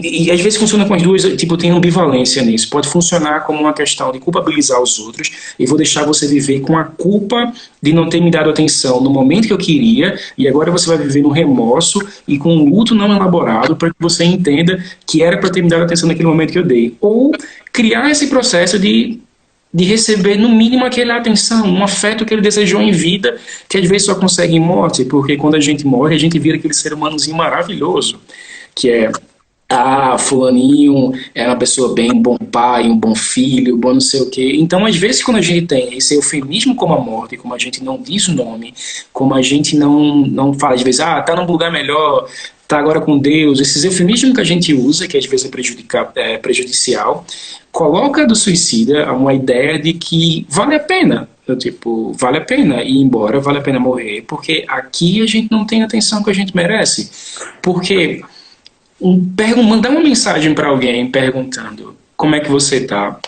e às vezes funciona com as duas, tipo, tem ambivalência nisso. Pode funcionar como uma questão de culpabilizar os outros, e vou deixar você viver com a culpa de não ter me dado atenção no momento que eu queria, e agora você vai viver no remorso e com um luto não elaborado para que você entenda que era para ter me dado atenção naquele momento que eu dei. Ou criar esse processo de receber no mínimo aquela atenção, um afeto que ele desejou em vida, que às vezes só consegue em morte, porque quando a gente morre, a gente vira aquele ser humanozinho maravilhoso, que é... fulaninho é uma pessoa bem, um bom pai, um bom filho, bom não sei o quê. Então, às vezes, quando a gente tem esse eufemismo como a morte, como a gente não diz o nome, como a gente não fala, às vezes, tá num lugar melhor, tá agora com Deus, esses eufemismos que a gente usa, que às vezes é prejudicial, coloca do suicida uma ideia de que vale a pena. Tipo, vale a pena ir embora, vale a pena morrer, porque aqui a gente não tem a atenção que a gente merece. Porque... mandar uma mensagem para alguém perguntando como é que você está,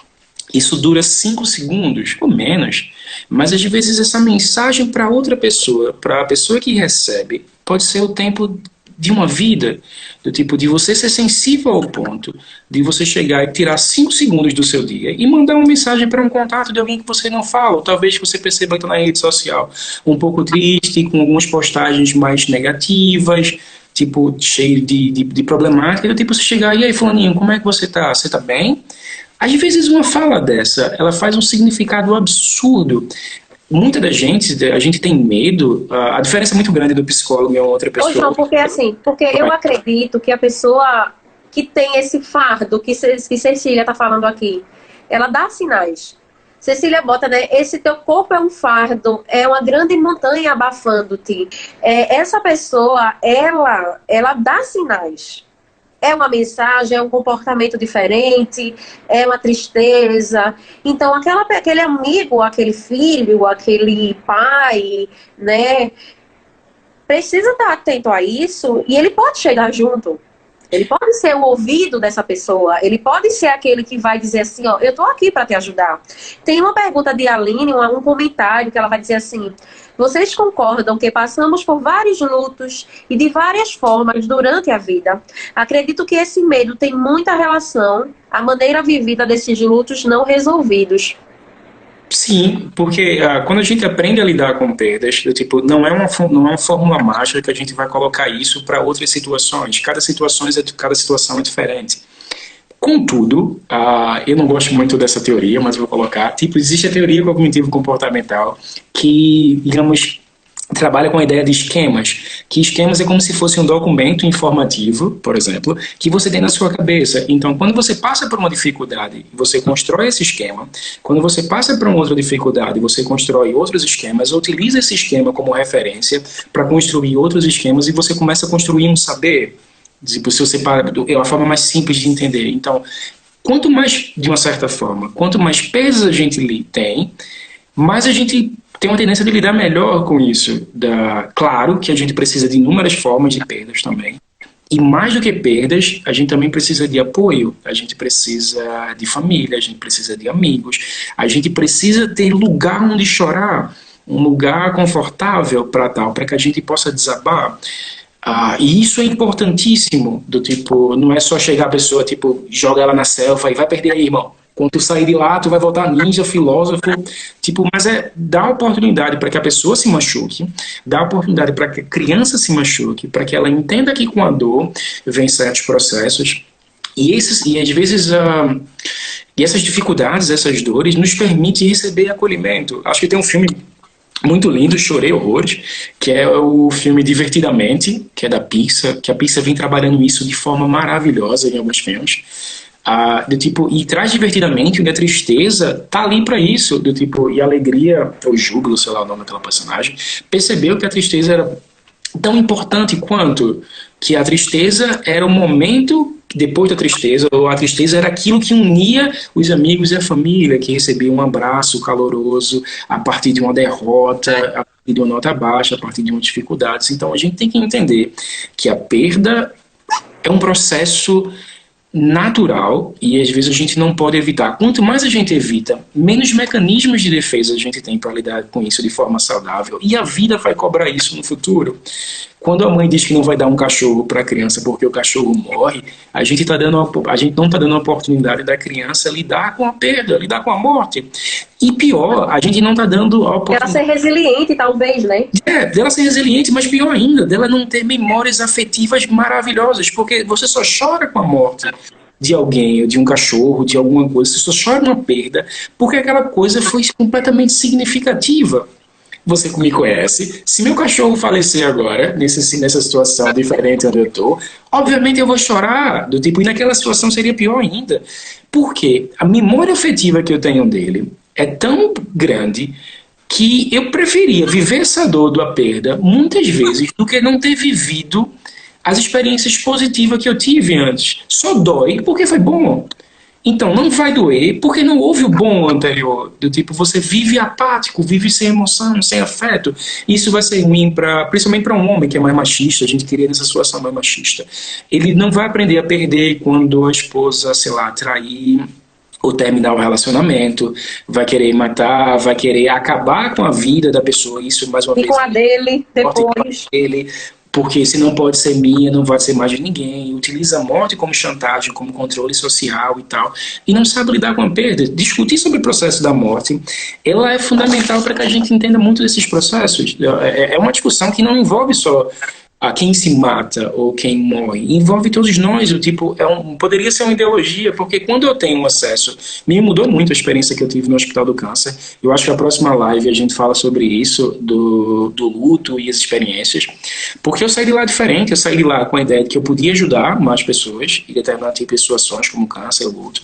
isso dura 5 segundos ou menos, mas às vezes essa mensagem para outra pessoa, para a pessoa que recebe, pode ser o tempo de uma vida, do tipo de você ser sensível ao ponto de você chegar e tirar 5 segundos do seu dia e mandar uma mensagem para um contato de alguém que você não fala, ou talvez que você perceba que está na rede social um pouco triste, com algumas postagens mais negativas, tipo, cheio de problemática, tipo, você chegar, e aí, fulaninho, como é que você tá? Você tá bem? Às vezes uma fala dessa, ela faz um significado absurdo. Muita da gente, a gente tem medo, a diferença é muito grande do psicólogo e a outra pessoa. Não, porque eu acredito que a pessoa que tem esse fardo, que Cecília tá falando aqui, ela dá sinais. Cecília bota, né? Esse teu corpo é um fardo, é uma grande montanha abafando-te. Essa pessoa, ela dá sinais. É uma mensagem, é um comportamento diferente, é uma tristeza. Então, aquele amigo, aquele filho, aquele pai, né? Precisa estar atento a isso e ele pode chegar junto. Ele pode ser o ouvido dessa pessoa, ele pode ser aquele que vai dizer assim, ó, eu tô aqui para te ajudar. Tem uma pergunta de Aline, um comentário que ela vai dizer assim, vocês concordam que passamos por vários lutos e de várias formas durante a vida? Acredito que esse medo tem muita relação à maneira vivida desses lutos não resolvidos. Sim, porque quando a gente aprende a lidar com perdas, tipo, não é uma fórmula mágica que a gente vai colocar isso para outras situações. Cada situação é diferente. Contudo, eu não gosto muito dessa teoria, mas vou colocar. Tipo, existe a teoria cognitivo-comportamental que, digamos, trabalha com a ideia de esquemas, que esquemas é como se fosse um documento informativo, por exemplo, que você tem na sua cabeça. Então, quando você passa por uma dificuldade, você constrói esse esquema. Quando você passa por uma outra dificuldade, você constrói outros esquemas, utiliza esse esquema como referência para construir outros esquemas e você começa a construir um saber. Tipo, se você para, é a forma mais simples de entender. Então, quanto mais, de uma certa forma, quanto mais pesos a gente tem, mais a gente tem uma tendência de lidar melhor com isso. Claro que a gente precisa de inúmeras formas de perdas também. E mais do que perdas, a gente também precisa de apoio, a gente precisa de família, a gente precisa de amigos, a gente precisa ter lugar onde chorar, um lugar confortável para que a gente possa desabar. E isso é importantíssimo, do tipo, não é só chegar a pessoa, tipo, joga ela na selva e vai perder aí, irmão. Quando tu sair de lá, tu vai voltar ninja, filósofo, tipo, mas dar oportunidade para que a pessoa se machuque, dar oportunidade para que a criança se machuque, para que ela entenda que com a dor vem certos processos, e às vezes e essas dificuldades, essas dores, nos permitem receber acolhimento. Acho que tem um filme muito lindo, chorei horrores, que é o filme Divertidamente, que é da Pixar, que a Pixar vem trabalhando isso de forma maravilhosa em alguns filmes. Do tipo, e traz divertidamente, onde a tristeza tá ali para isso, do tipo, e a alegria, ou júbilo, sei lá o nome daquela personagem, percebeu que a tristeza era tão importante quanto que a tristeza era o momento depois da tristeza, ou a tristeza era aquilo que unia os amigos e a família, que recebiam um abraço caloroso a partir de uma derrota, a partir de uma nota baixa, a partir de uma dificuldade. Então a gente tem que entender que a perda é um processo natural e às vezes a gente não pode evitar. Quanto mais a gente evita, menos mecanismos de defesa a gente tem para lidar com isso de forma saudável, e a vida vai cobrar isso no futuro. Quando a mãe diz que não vai dar um cachorro para a criança porque o cachorro morre, a gente não está dando a oportunidade da criança lidar com a perda, lidar com a morte. E pior, a gente não está dando a oportunidade... Ela ser resiliente, talvez, né? Dela ser resiliente, mas pior ainda, dela não ter memórias afetivas maravilhosas, porque você só chora com a morte de alguém, ou de um cachorro, de alguma coisa, você só chora uma perda, porque aquela coisa foi completamente significativa. Você me conhece. Se meu cachorro falecer agora, nessa situação diferente onde eu estou, obviamente eu vou chorar, do tipo, e naquela situação seria pior ainda. Porque a memória afetiva que eu tenho dele é tão grande que eu preferia viver essa dor da perda muitas vezes do que não ter vivido as experiências positivas que eu tive antes. Só dói porque foi bom. Então, não vai doer porque não houve o bom anterior. Do tipo, você vive apático, vive sem emoção, sem afeto. Isso vai ser ruim, principalmente para um homem que é mais machista. A gente queria nessa situação mais machista. Ele não vai aprender a perder quando a esposa, sei lá, trair ou terminar o relacionamento, vai querer matar, vai querer acabar com a vida da pessoa. Isso, mais uma vez... E com a dele, depois... Porque se não pode ser minha, não vai ser mais de ninguém. Utiliza a morte como chantagem, como controle social e tal. E não sabe lidar com a perda. Discutir sobre o processo da morte, ela é fundamental para que a gente entenda muito desses processos. É uma discussão que não envolve só a quem se mata ou quem morre, envolve todos nós. O tipo, poderia ser uma ideologia, porque quando eu tenho acesso, me mudou muito a experiência que eu tive no Hospital do Câncer. Eu acho que a próxima live a gente fala sobre isso, do luto e as experiências, porque eu saí de lá diferente. Eu saí de lá com a ideia de que eu podia ajudar mais pessoas em determinados tipos de situações como câncer, luto,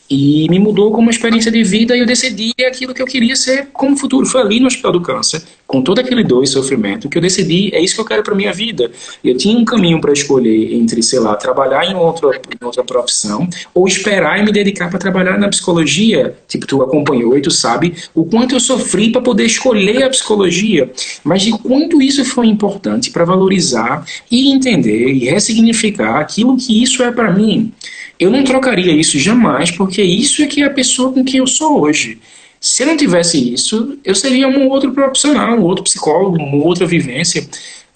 e me mudou como uma experiência de vida, e eu decidi aquilo que eu queria ser como futuro. Foi ali no Hospital do Câncer, com todo aquele dor e sofrimento, que eu decidi, é isso que eu quero para minha vida. Eu tinha um caminho para escolher entre, sei lá, trabalhar em outra profissão, ou esperar e me dedicar para trabalhar na psicologia. Tipo, tu acompanhou e tu sabe o quanto eu sofri para poder escolher a psicologia, mas de quanto isso foi importante para valorizar e entender e ressignificar aquilo que isso é para mim. Eu não trocaria isso jamais, porque isso é que é a pessoa com quem eu sou hoje. Se eu não tivesse isso, eu seria um outro profissional, um outro psicólogo, uma outra vivência.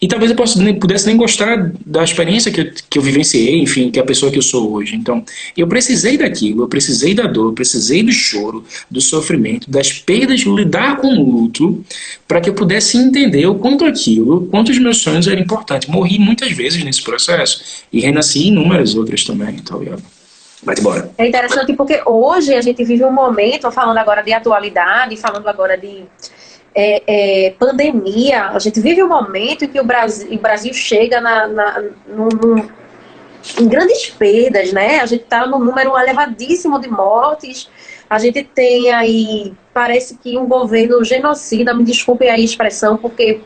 E talvez eu pudesse nem gostar da experiência que eu vivenciei, enfim, que é a pessoa que eu sou hoje. Então, eu precisei daquilo, eu precisei da dor, eu precisei do choro, do sofrimento, das perdas, lidar com o luto, para que eu pudesse entender o quanto aquilo, o quanto os meus sonhos eram importantes. Morri muitas vezes nesse processo e renasci inúmeras outras também, tá ligado? Vai embora. É interessante porque hoje a gente vive um momento, falando agora de atualidade, falando agora de pandemia, a gente vive um momento em que o Brasil chega em grandes perdas, né? A gente está num número elevadíssimo de mortes, a gente tem aí, parece que um governo genocida, me desculpe aí a expressão, porque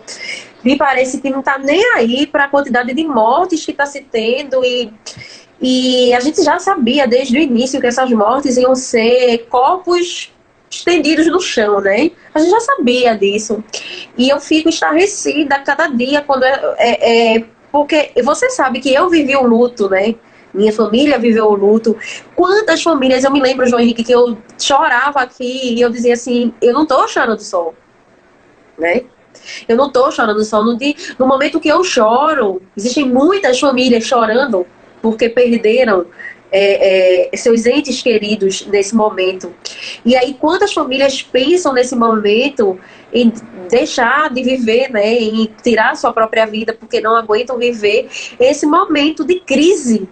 me parece que não está nem aí para a quantidade de mortes que está se tendo e a gente já sabia desde o início que essas mortes iam ser corpos estendidos no chão, né? A gente já sabia disso. E eu fico estarrecida a cada dia quando porque você sabe que eu vivi o luto, né? Minha família viveu o luto. Quantas famílias, eu me lembro, João Henrique, que eu chorava aqui e eu dizia assim, eu não tô chorando do sol, né? Eu não tô chorando do sol. No momento que eu choro, existem muitas famílias chorando porque perderam seus entes queridos nesse momento. E aí, quantas famílias pensam nesse momento em deixar de viver, né, em tirar sua própria vida porque não aguentam viver esse momento de crise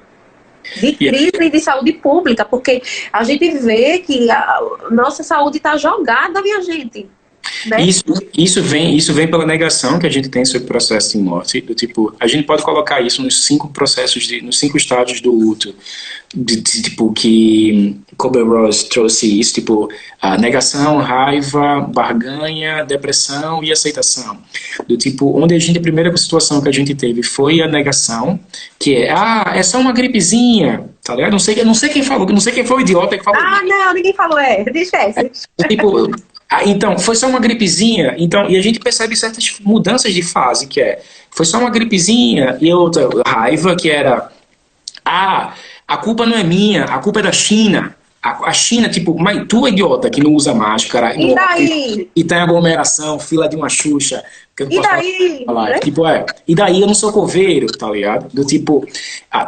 de saúde pública, porque a gente vê que a nossa saúde está jogada, minha gente. Né? Isso vem pela negação que a gente tem sobre o processo de morte. Do tipo, a gente pode colocar isso nos 5 processos, nos 5 estágios do luto, tipo, que Kubler-Ross trouxe isso, tipo, a negação, raiva, barganha, depressão e aceitação. Do tipo, onde a primeira situação que a gente teve foi a negação, que é só uma gripezinha, tá ligado? Não sei quem falou, não sei quem foi o idiota que falou. Não, ninguém falou, esquece. Tipo, então, foi só uma gripezinha, então, e a gente percebe certas mudanças de fase, foi só uma gripezinha, e outra raiva, que era, a culpa não é minha, a culpa é da China. A China, tipo, mas tu é idiota que não usa máscara. E daí? E tem aglomeração, fila de uma Xuxa. Que eu não e daí? Falar. Né? Tipo, e daí eu não sou coveiro, tá ligado? Do tipo,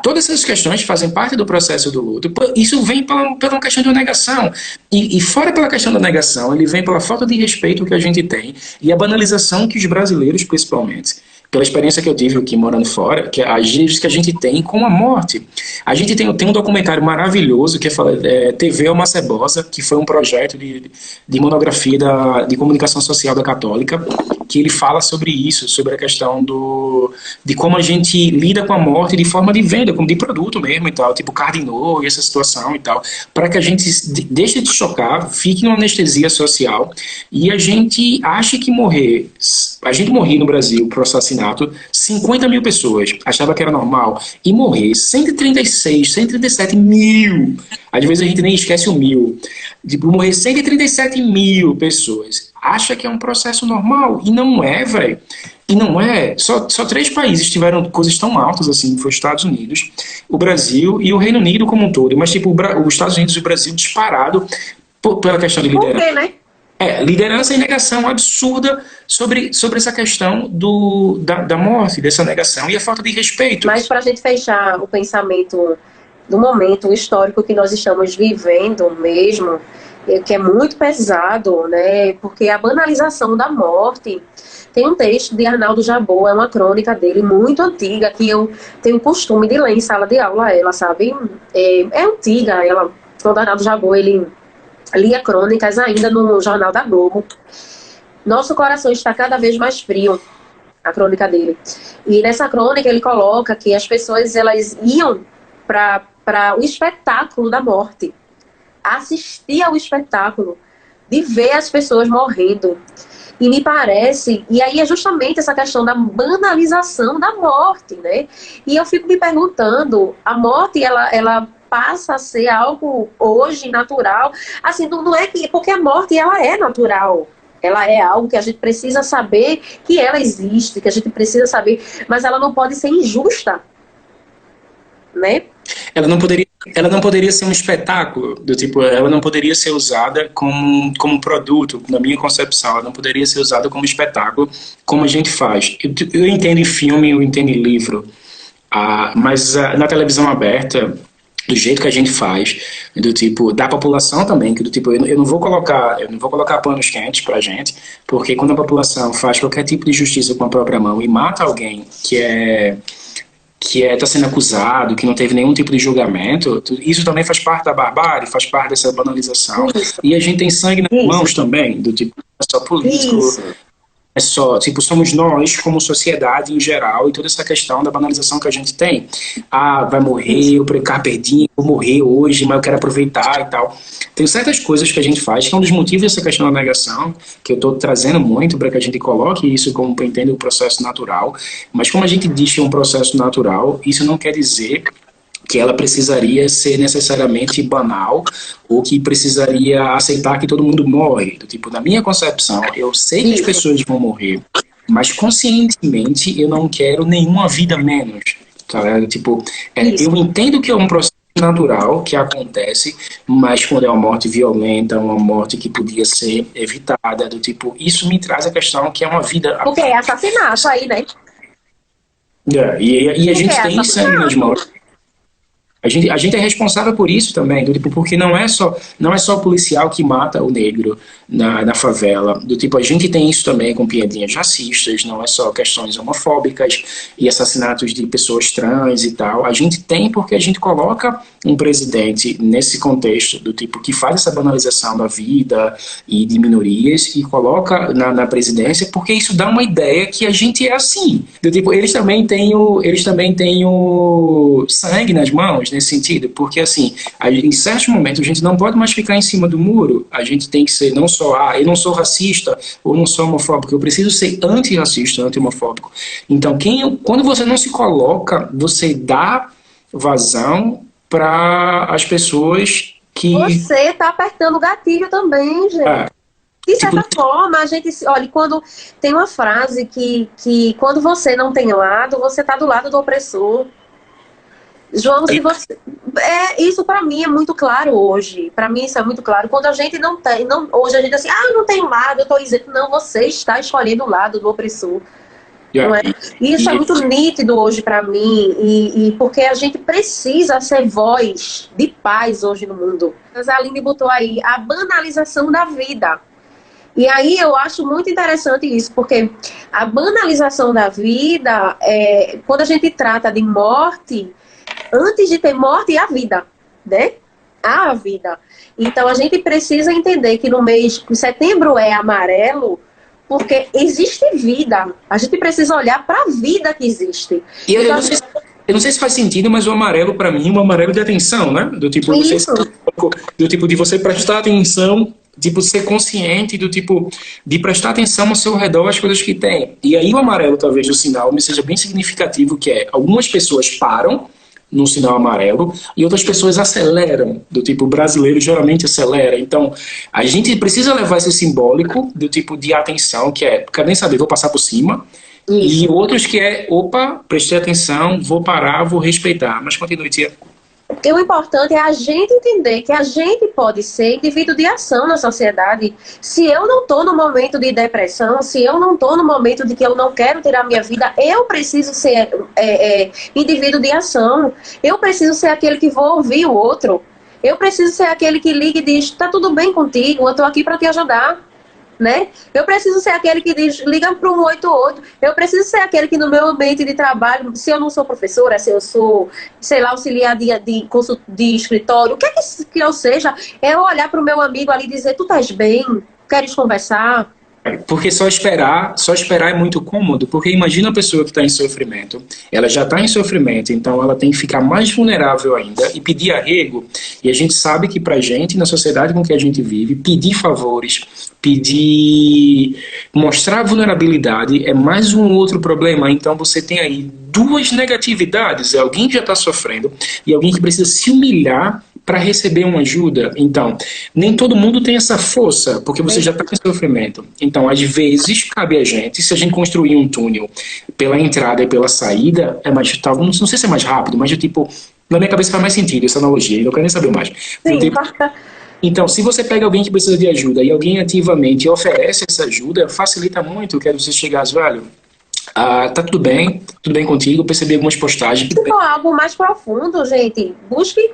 todas essas questões fazem parte do processo do luto. Isso vem pela uma questão de negação. E fora pela questão da negação, ele vem pela falta de respeito que a gente tem e a banalização que os brasileiros, principalmente, pela experiência que eu tive aqui morando fora, que as gírias que a gente tem com a morte. A gente tem um documentário maravilhoso que é TV é uma Cebosa, que foi um projeto de monografia de comunicação social da Católica, que ele fala sobre isso, sobre a questão de como a gente lida com a morte de forma de venda, como de produto mesmo e tal, tipo Cardinô e essa situação e tal, para que a gente deixe de chocar, fique em uma anestesia social e a gente ache que morrer. A gente morria no Brasil por assassinato, 50 mil pessoas, achava que era normal, e morrer 136, 137 mil, às vezes a gente nem esquece o mil, morrer 137 mil pessoas, acha que é um processo normal, e não é, velho. E não é, só 3 países tiveram coisas tão altas assim, foi os Estados Unidos, o Brasil e o Reino Unido como um todo, mas tipo, os Estados Unidos e o Brasil disparado pela questão de liderança. Por quê, né? Liderança e negação absurda sobre essa questão da morte, dessa negação e a falta de respeito. Mas para a gente fechar o pensamento do momento histórico que nós estamos vivendo mesmo, que é muito pesado, né? Porque a banalização da morte. Tem um texto de Arnaldo Jabbour, é uma crônica dele muito antiga, que eu tenho o costume de ler em sala de aula, ela, sabe? É antiga, quando Arnaldo Jabbour, ele lia crônicas ainda no Jornal da Globo. Nosso coração está cada vez mais frio, a crônica dele. E nessa crônica ele coloca que as pessoas elas iam para o espetáculo da morte, assistir ao espetáculo, de ver as pessoas morrendo. E me parece, e aí é justamente essa questão da banalização da morte, né? E eu fico me perguntando, a morte, ela passa a ser algo hoje natural, assim, não é que, porque a morte ela é natural, ela é algo que a gente precisa saber que ela existe, que a gente precisa saber, mas ela não pode ser injusta. né? Ela não poderia ser um espetáculo, do tipo, ela não poderia ser usada como produto, na minha concepção, ela não poderia ser usada como espetáculo, como a gente faz. Eu entendo em filme, eu entendo em livro, mas na televisão aberta, do jeito que a gente faz, do tipo, da população também, que do tipo, eu não vou colocar panos quentes pra gente, porque quando a população faz qualquer tipo de justiça com a própria mão e mata alguém que está sendo acusado, que não teve nenhum tipo de julgamento, isso também faz parte da barbárie, faz parte dessa banalização. Isso. E a gente tem sangue nas mãos também, do tipo, não é só político, Isso. é só, tipo, somos nós como sociedade em geral e toda essa questão da banalização que a gente tem. Vai morrer, eu carpe diem, vou morrer hoje, mas eu quero aproveitar e tal. Tem certas coisas que a gente faz, que é um dos motivos dessa questão da negação, que eu estou trazendo muito para que a gente coloque isso como entender o processo natural, mas como a gente diz que é um processo natural, isso não quer dizer que ela precisaria ser necessariamente banal ou que precisaria aceitar que todo mundo morre. Do tipo, na minha concepção, eu sei que as pessoas vão morrer, mas conscientemente eu não quero nenhuma vida menos. Tá? Tipo, eu entendo que é um processo natural que acontece, mas quando é uma morte violenta, uma morte que podia ser evitada, do tipo, isso me traz a questão que é uma vida... Porque é assassinato aí, né? E a gente tem sangue nas mãos. A gente é responsável por isso também, do tipo, porque não é só o policial que mata o negro na favela. Do tipo, a gente tem isso também com piadinhas racistas, não é só questões homofóbicas e assassinatos de pessoas trans e tal. A gente tem porque a gente coloca um presidente nesse contexto, do tipo, que faz essa banalização da vida e de minorias e coloca na presidência, porque isso dá uma ideia que a gente é assim. Do tipo, eles também têm o sangue nas mãos, nesse sentido, porque assim, em certos momentos a gente não pode mais ficar em cima do muro, a gente tem que ser não só, eu não sou racista ou não sou homofóbico, eu preciso ser antirracista, anti-homofóbico. Então, quando você não se coloca, você dá vazão para as pessoas que... Você tá apertando o gatilho também, gente. De certa forma, a gente... Olha, quando tem uma frase que quando você não tem lado, você tá do lado do opressor. João, se você... isso para mim é muito claro hoje. Para mim isso é muito claro. Quando a gente não tem... hoje a gente assim, eu não tenho lado, eu tô isento. Não, você está escolhendo o lado do opressor. Não é? E isso é muito nítido hoje para mim. E porque a gente precisa ser voz de paz hoje no mundo. A Aline botou aí a banalização da vida. E aí eu acho muito interessante isso, porque a banalização da vida, quando a gente trata de morte... Antes de ter morte, é a vida, né? A vida. Então, a gente precisa entender que no mês de setembro é amarelo, porque existe vida. A gente precisa olhar para a vida que existe. E eu não sei se faz sentido, mas o amarelo, para mim, é um amarelo de atenção, né? Do tipo, de você prestar atenção, tipo, ser consciente do tipo, de prestar atenção ao seu redor às coisas que tem. E aí o amarelo, talvez, o sinal me seja bem significativo, que é, algumas pessoas param no sinal amarelo, e outras pessoas aceleram, do tipo, o brasileiro geralmente acelera. Então, a gente precisa levar esse simbólico do tipo de atenção, que é, quero nem saber, vou passar por cima, e outros que é, opa, prestei atenção, vou parar, vou respeitar. Mas continue, tia. Porque o importante é a gente entender que a gente pode ser indivíduo de ação na sociedade. Se eu não estou no momento de depressão, se eu não estou no momento de que eu não quero tirar minha vida, eu preciso ser indivíduo de ação. Eu preciso ser aquele que vou ouvir o outro. Eu preciso ser aquele que liga e diz, tá tudo bem contigo, eu estou aqui para te ajudar. Né? Eu preciso ser aquele que diz, liga para o 188. Eu preciso ser aquele que no meu ambiente de trabalho, se eu não sou professora, se eu sou, sei lá, auxiliar de escritório, o que é que eu seja, é olhar para o meu amigo ali e dizer, tu estás bem? Queres conversar? Porque só esperar é muito cômodo, porque imagina a pessoa que está em sofrimento, ela já está em sofrimento, então ela tem que ficar mais vulnerável ainda e pedir arrego, e a gente sabe que pra gente, na sociedade com que a gente vive, pedir favores, mostrar vulnerabilidade é mais um outro problema. Então você tem aí duas negatividades, alguém que já está sofrendo e alguém que precisa se humilhar para receber uma ajuda. Então, nem todo mundo tem essa força, porque você já está com sofrimento. Então, às vezes, cabe a gente, se a gente construir um túnel pela entrada e pela saída, é mais, não sei se é mais rápido, mas tipo, na minha cabeça faz mais sentido essa analogia, eu não quero nem saber mais. Sim, Tipo, então, se você pega alguém que precisa de ajuda e alguém ativamente oferece essa ajuda, facilita muito, quero você chegar, velho, tá tudo bem contigo, eu percebi algumas postagens. se for algo mais profundo, gente, busque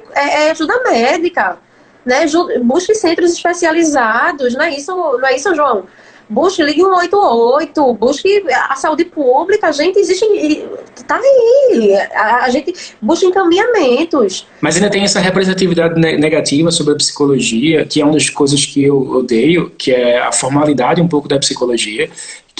ajuda médica, né? Busque centros especializados, não é isso, João? Busque, ligue 188, busque a saúde pública, gente, existe, tá aí, a gente busca encaminhamentos. Mas ainda tem essa representatividade negativa sobre a psicologia, que é uma das coisas que eu odeio, que é a formalidade um pouco da psicologia,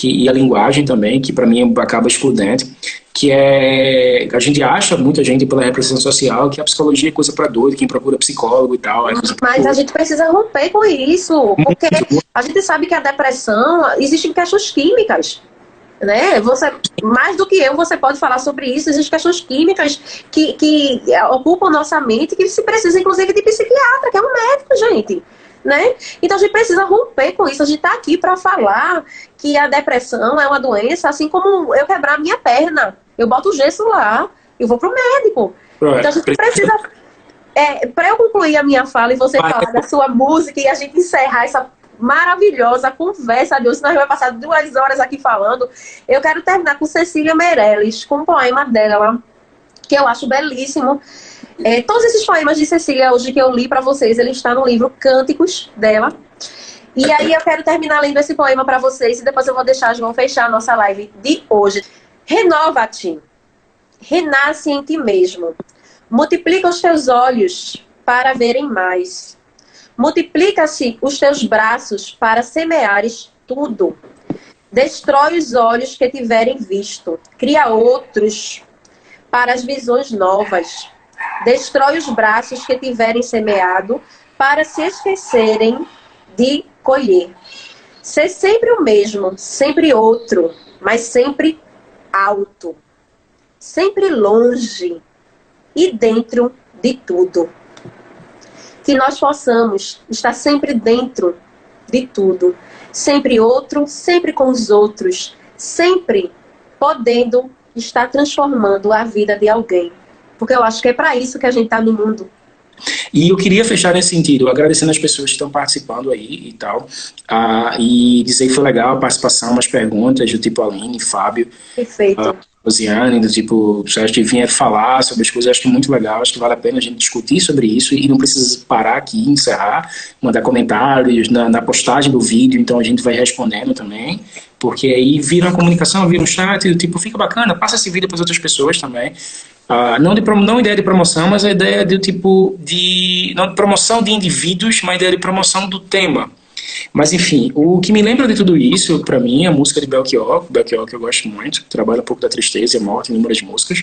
e a linguagem também, que para mim acaba excludente, que é, a gente acha, muita gente pela repressão social, que a psicologia é coisa para doido, quem procura psicólogo e tal. Mas a gente precisa romper com isso, porque a gente sabe que a depressão, existem questões químicas, né? Você, mais do que eu, você pode falar sobre isso, existem questões químicas que ocupam nossa mente, que se precisa, inclusive, de psiquiatra, que é um médico, gente. Né? Então a gente precisa romper com isso. A gente está aqui para falar que a depressão é uma doença, assim como eu quebrar a minha perna, eu boto o gesso lá, eu vou pro médico. Então a gente precisa, para eu concluir a minha fala e você falar da sua música e a gente encerrar essa maravilhosa conversa de hoje, senão a gente vai passar 2 horas aqui falando, eu quero terminar com Cecília Meirelles, com um poema dela que eu acho belíssimo. Todos esses poemas de Cecília hoje que eu li para vocês, ele está no livro Cânticos dela. E aí eu quero terminar lendo esse poema para vocês e depois eu vou deixar João fechar a nossa live de hoje. Renova-te, renasce em ti mesmo, multiplica os teus olhos para verem mais, multiplica-se os teus braços para semeares tudo, destrói os olhos que tiverem visto, cria outros para as visões novas. Destrói os braços que tiverem semeado para se esquecerem de colher. Ser sempre o mesmo, sempre outro, mas sempre alto, sempre longe e dentro de tudo. Que nós possamos estar sempre dentro de tudo, sempre outro, sempre com os outros, sempre podendo estar transformando a vida de alguém. Porque eu acho que é para isso que a gente está no mundo. E eu queria fechar nesse sentido, agradecendo as pessoas que estão participando aí e tal, e dizer que foi legal a participação, umas perguntas do tipo Aline, Fábio, Perfeito. Rosiane, do tipo, acho que vinha falar sobre as coisas, acho que é muito legal, acho que vale a pena a gente discutir sobre isso e não precisa parar aqui, encerrar, mandar comentários na postagem do vídeo, então a gente vai respondendo também, porque aí vira uma comunicação, vira um chat, do tipo, fica bacana, passa esse vídeo para as outras pessoas também. Não ideia de promoção, mas a ideia do tipo não de promoção de indivíduos, mas a ideia de promoção do tema. Mas enfim, o que me lembra de tudo isso, para mim, é a música de Belchior que eu gosto muito, que trabalha um pouco da tristeza e a morte em inúmeras músicas,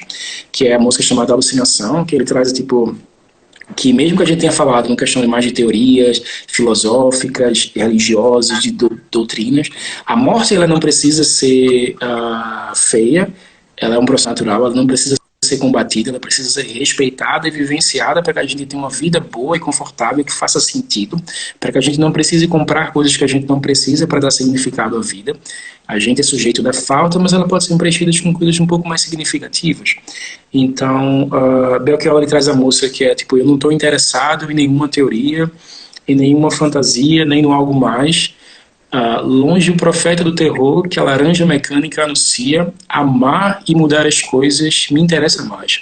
que é a música chamada Alucinação, que ele traz tipo que mesmo que a gente tenha falado em questão de mais de teorias filosóficas, religiosas, de doutrinas, a morte ela não precisa ser feia, ela é um processo natural, ela não precisa ser combatida, ela precisa ser respeitada e vivenciada para que a gente tenha uma vida boa e confortável que faça sentido, para que a gente não precise comprar coisas que a gente não precisa para dar significado à vida. A gente é sujeito da falta, mas ela pode ser preenchida com coisas um pouco mais significativas. Então, Belchior ele traz a música que é tipo, eu não estou interessado em nenhuma teoria, em nenhuma fantasia, nem no algo mais. Longe o profeta do terror que a laranja mecânica anuncia, amar e mudar as coisas me interessa mais.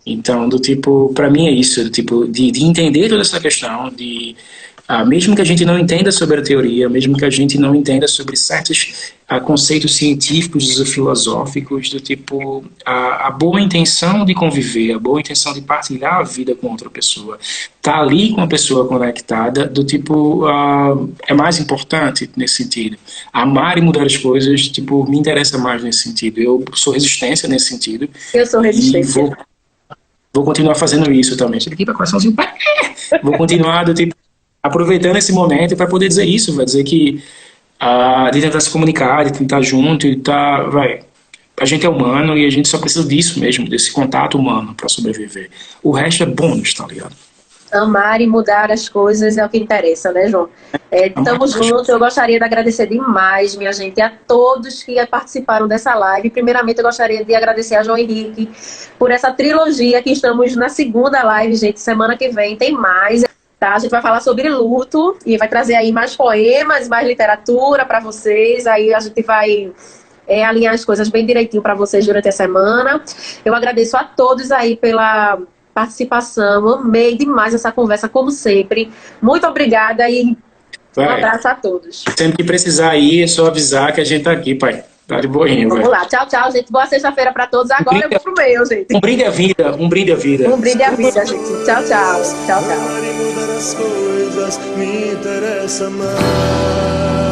Então, do tipo, para mim é isso, do tipo, de entender toda essa questão, mesmo que a gente não entenda sobre a teoria, mesmo que a gente não entenda sobre certos conceitos científicos e filosóficos, do tipo, a boa intenção de conviver, a boa intenção de partilhar a vida com outra pessoa, estar ali com a pessoa conectada, do tipo, é mais importante nesse sentido. Amar e mudar as coisas, tipo, me interessa mais nesse sentido. Eu sou resistência nesse sentido. Eu sou resistência. Vou continuar fazendo isso também. Chega aqui para coraçãozinho. Vou continuar, do tipo, aproveitando esse momento para poder dizer isso, vai dizer que de tentar se comunicar, de tentar junto e a gente é humano e a gente só precisa disso mesmo, desse contato humano para sobreviver. O resto é bônus, tá ligado? Amar e mudar as coisas é o que interessa, né, João? Tamo junto. Eu gostaria de agradecer demais, minha gente, a todos que participaram dessa live. Primeiramente, eu gostaria de agradecer a João Henrique por essa trilogia que estamos na segunda live, gente. Semana que vem tem mais. Tá? A gente vai falar sobre luto e vai trazer aí mais poemas, mais literatura para vocês. Aí a gente vai alinhar as coisas bem direitinho para vocês durante a semana. Eu agradeço a todos aí pela participação. Amei demais essa conversa, como sempre. Muito obrigada e um abraço a todos. Sempre que precisar ir, é só avisar que a gente tá aqui, pai. Tá de boinha, Vamos lá. Tchau, tchau, gente. Boa sexta-feira para todos. Agora eu vou pro meu, gente. Um brinde à vida, um brinde à vida. Um brinde à vida, gente. Tchau, tchau. Tchau, tchau. Mudar as coisas me interessa mais.